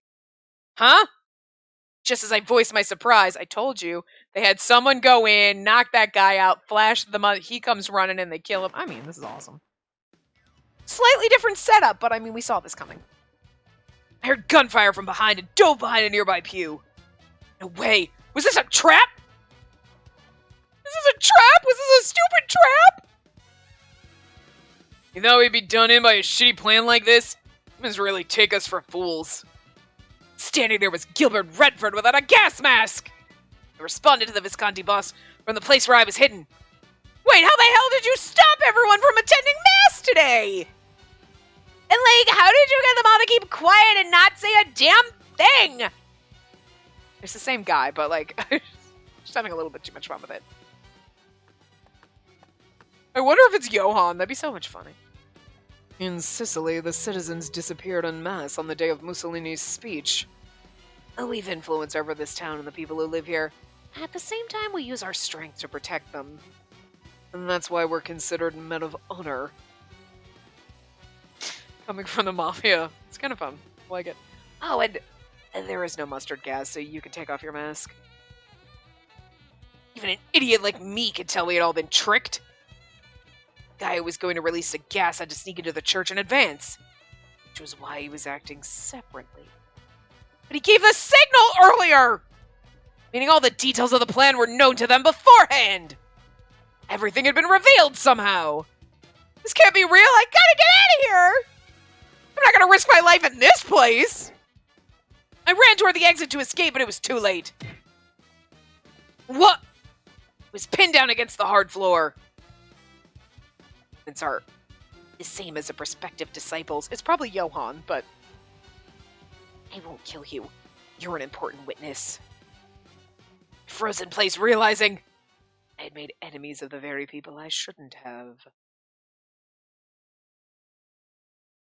Huh? Just as I voiced my surprise, I told you, they had someone go in, knock that guy out, flash the he comes running and they kill him. I mean, this is awesome. Slightly different setup, but I mean, we saw this coming. I heard gunfire from behind and dove behind a nearby pew. No way! Was this a trap? This is a trap? Was this a stupid trap? You thought we'd be done in by a shitty plan like this? You must really take us for fools. Standing there was Gilbert Redford without a gas mask! I responded to the Visconti boss from the place where I was hidden. Wait, how the hell did you stop everyone from attending mass today? And like, how did you get them all to keep quiet and not say a damn thing? It's the same guy, but like, just having a little bit too much fun with it. I wonder if it's Johann. That'd be so much funny. In Sicily, the citizens disappeared en masse on the day of Mussolini's speech. We've influence over this town and the people who live here. At the same time, we use our strength to protect them. And that's why we're considered men of honor. Coming from the Mafia. It's kind of fun. I like it. Oh, and there is no mustard gas, so you can take off your mask. Even an idiot like me could tell we had all been tricked. The guy who was going to release the gas had to sneak into the church in advance, which was why he was acting separately. But he gave the signal earlier! Meaning all the details of the plan were known to them beforehand! Everything had been revealed somehow! This can't be real! I gotta get out of here! I'm not gonna risk my life in this place! I ran toward the exit to escape, but it was too late. What? I was pinned down against the hard floor. It's are the same as the prospective disciples. It's probably Johann, but I won't kill you. You're an important witness. I froze in place, realizing I had made enemies of the very people I shouldn't have.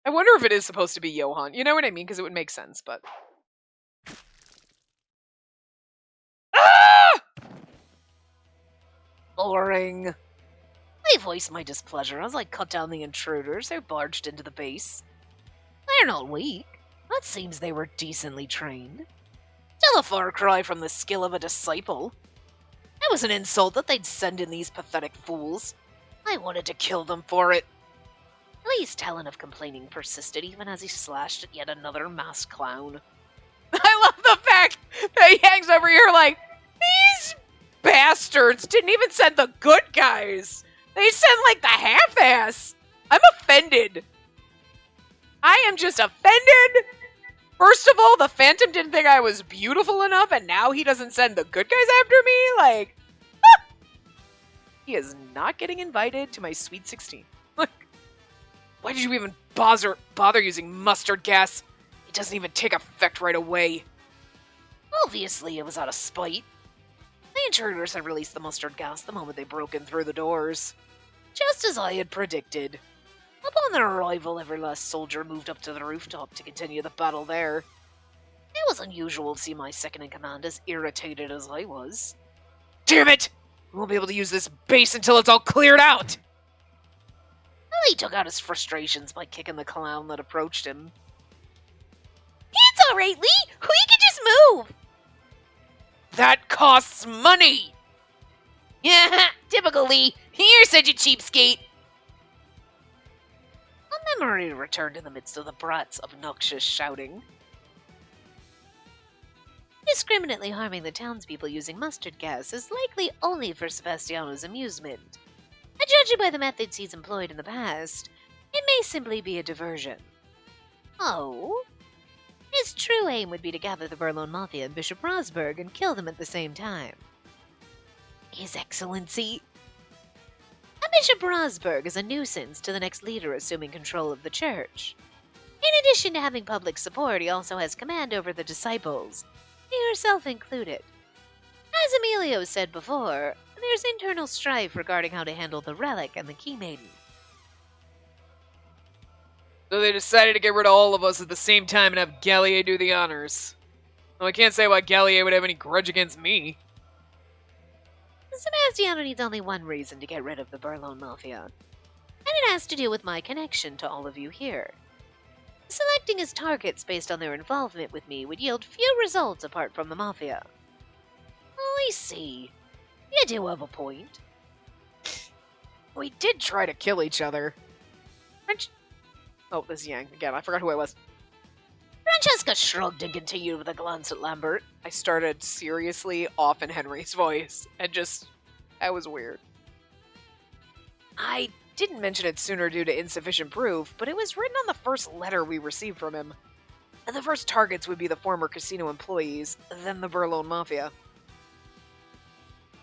I wonder if it is supposed to be Johann. You know what I mean? Because it would make sense, but... Ah! Boring. I voiced my displeasure as I cut down the intruders who barged into the base. They're not weak. It seems they were decently trained. Still a far cry from the skill of a disciple. It was an insult that they'd send in these pathetic fools. I wanted to kill them for it. Lee's talent of complaining persisted even as he slashed at yet another masked clown. I love the fact that he hangs over here like, these bastards didn't even send the good guys. They sent like the half-ass. I'm offended. I am just offended. First of all, the Phantom didn't think I was beautiful enough, and now he doesn't send the good guys after me? Like, he is not getting invited to my Sweet 16. Like, why did you even bother using mustard gas? It doesn't even take effect right away. Obviously, it was out of spite. The intruders had released the mustard gas the moment they broke in through the doors. Just as I had predicted. Upon their arrival, every last soldier moved up to the rooftop to continue the battle there. It was unusual to see my second-in-command as irritated as I was. Damn it! We won't be able to use this base until it's all cleared out! Well, he took out his frustrations by kicking the clown that approached him. It's alright, Lee! We can just move! That costs money! Yeah, typical Lee. You're such a cheapskate. A memory returned in the midst of the brats' obnoxious shouting. Indiscriminately harming the townspeople using mustard gas is likely only for Sebastiano's amusement. And judging by the methods he's employed in the past, it may simply be a diversion. Oh? His true aim would be to gather the Burlone Mafia and Bishop Rosberg and kill them at the same time. His Excellency. And Bishop Rosberg is a nuisance to the next leader assuming control of the church. In addition to having public support, he also has command over the disciples, yourself included. As Emilio said before, there's internal strife regarding how to handle the Relic and the Key Maiden. So they decided to get rid of all of us at the same time and have Gallier do the honors. Well, I can't say why Gallier would have any grudge against me. Sebastiano needs only one reason to get rid of the Burlone Mafia, and it has to do with my connection to all of you here. Selecting his targets based on their involvement with me would yield few results apart from the Mafia. I see. You do have a point. We did try to kill each other. Oh, this is Yang. Again, I forgot who I was. Francesca shrugged and continued with a glance at Lambert. I started seriously off in Henry's voice, and that was weird. I didn't mention it sooner due to insufficient proof, but it was written on the first letter we received from him. And the first targets would be the former casino employees, then the Burlone Mafia.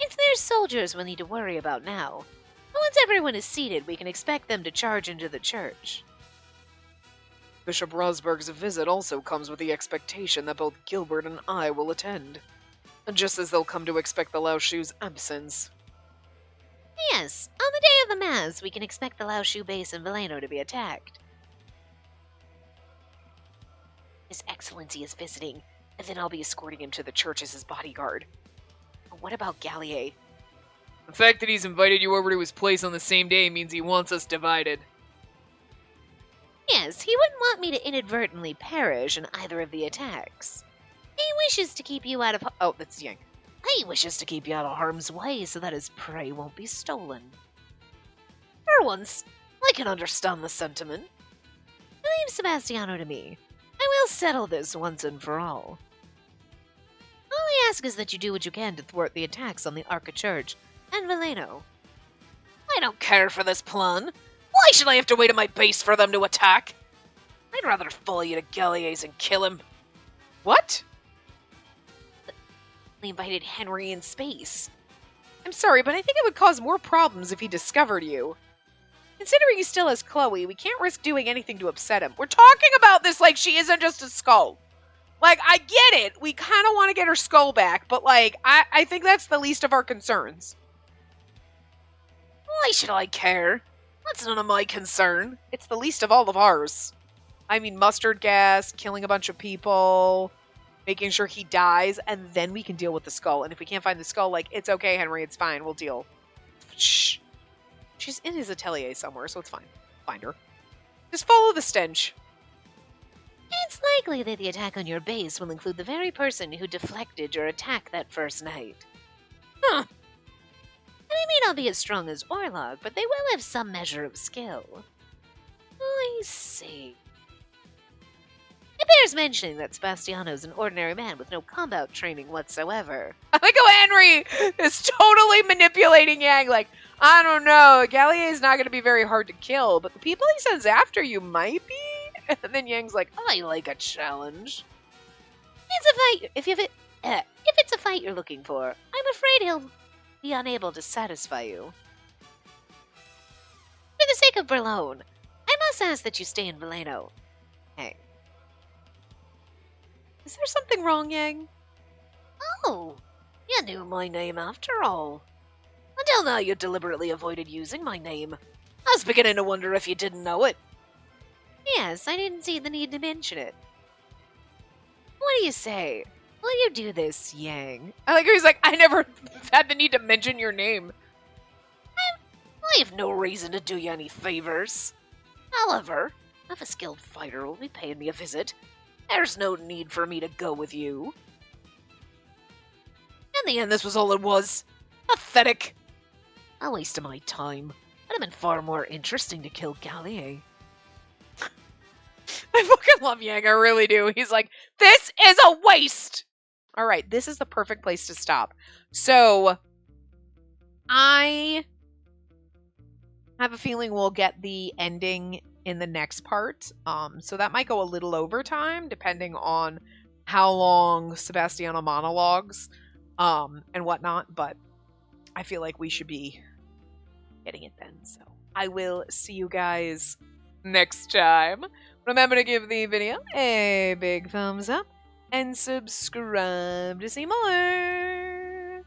It's their soldiers we'll need to worry about now. Once everyone is seated, we can expect them to charge into the church. Bishop Rosberg's visit also comes with the expectation that both Gilbert and I will attend, just as they'll come to expect the Lao Shu's absence. Yes, on the day of the Mass, we can expect the Lao Shu base in Veleno to be attacked. His Excellency is visiting, and then I'll be escorting him to the church as his bodyguard. What about Gallier? The fact that he's invited you over to his place on the same day means he wants us divided. Yes, he wouldn't want me to inadvertently perish in either of the attacks. He wishes to keep you out of... Oh, that's Yang. He wishes to keep you out of harm's way so that his prey won't be stolen. For once, I can understand the sentiment. Leave Sebastiano to me. I will settle this once and for all. All I ask is that you do what you can to thwart the attacks on the Arca Church and Veleno. I don't care for this plan. Why should I have to wait at my base for them to attack? I'd rather follow you to Gallier's and kill him. What? They invited Henry in space. I'm sorry, but I think it would cause more problems if he discovered you. Considering he still has Chloe, we can't risk doing anything to upset him. We're talking about this like she isn't just a skull. Like, I get it. We kind of want to get her skull back, but, like, I think that's the least of our concerns. Why should I care? That's none of my concern. It's the least of all of ours. I mean, mustard gas, killing a bunch of people, making sure he dies, and then we can deal with the skull. And if we can't find the skull, like, it's okay, Henry, it's fine, we'll deal. Shh. She's in his atelier somewhere, so it's fine. Find her. Just follow the stench. It's likely that the attack on your base will include the very person who deflected your attack that first night. Huh. They may not be as strong as Orlog, but they will have some measure of skill. I see. It bears mentioning that Sebastiano is an ordinary man with no combat training whatsoever. I like how Henry is totally manipulating Yang, like, I don't know, Gallier is not going to be very hard to kill, but the people he sends after you might be? And then Yang's like, I like a challenge. It's a fight. If it's a fight you're looking for, I'm afraid he'll be unable to satisfy you. For the sake of Berlone, I must ask that you stay in Veleno. Hey. Is there something wrong, Yang? Oh, you knew my name after all. Until now, you deliberately avoided using my name. I was beginning to wonder if you didn't know it. Yes, I didn't see the need to mention it. What do you say? Will you do this, Yang? I like how he's like, I never had the need to mention your name. I have no reason to do you any favors. However, if a skilled fighter will be paying me a visit, there's no need for me to go with you. In the end, this was all it was. Pathetic. A waste of my time. It'd have been far more interesting to kill Gallier. I fucking love Yang, I really do. He's like, this is a waste! Alright, this is the perfect place to stop. So, I have a feeling we'll get the ending in the next part. So that might go a little over time, depending on how long Sebastiano monologues and whatnot, but I feel like we should be getting it then. So I will see you guys next time. Remember to give the video a big thumbs up and subscribe to see more.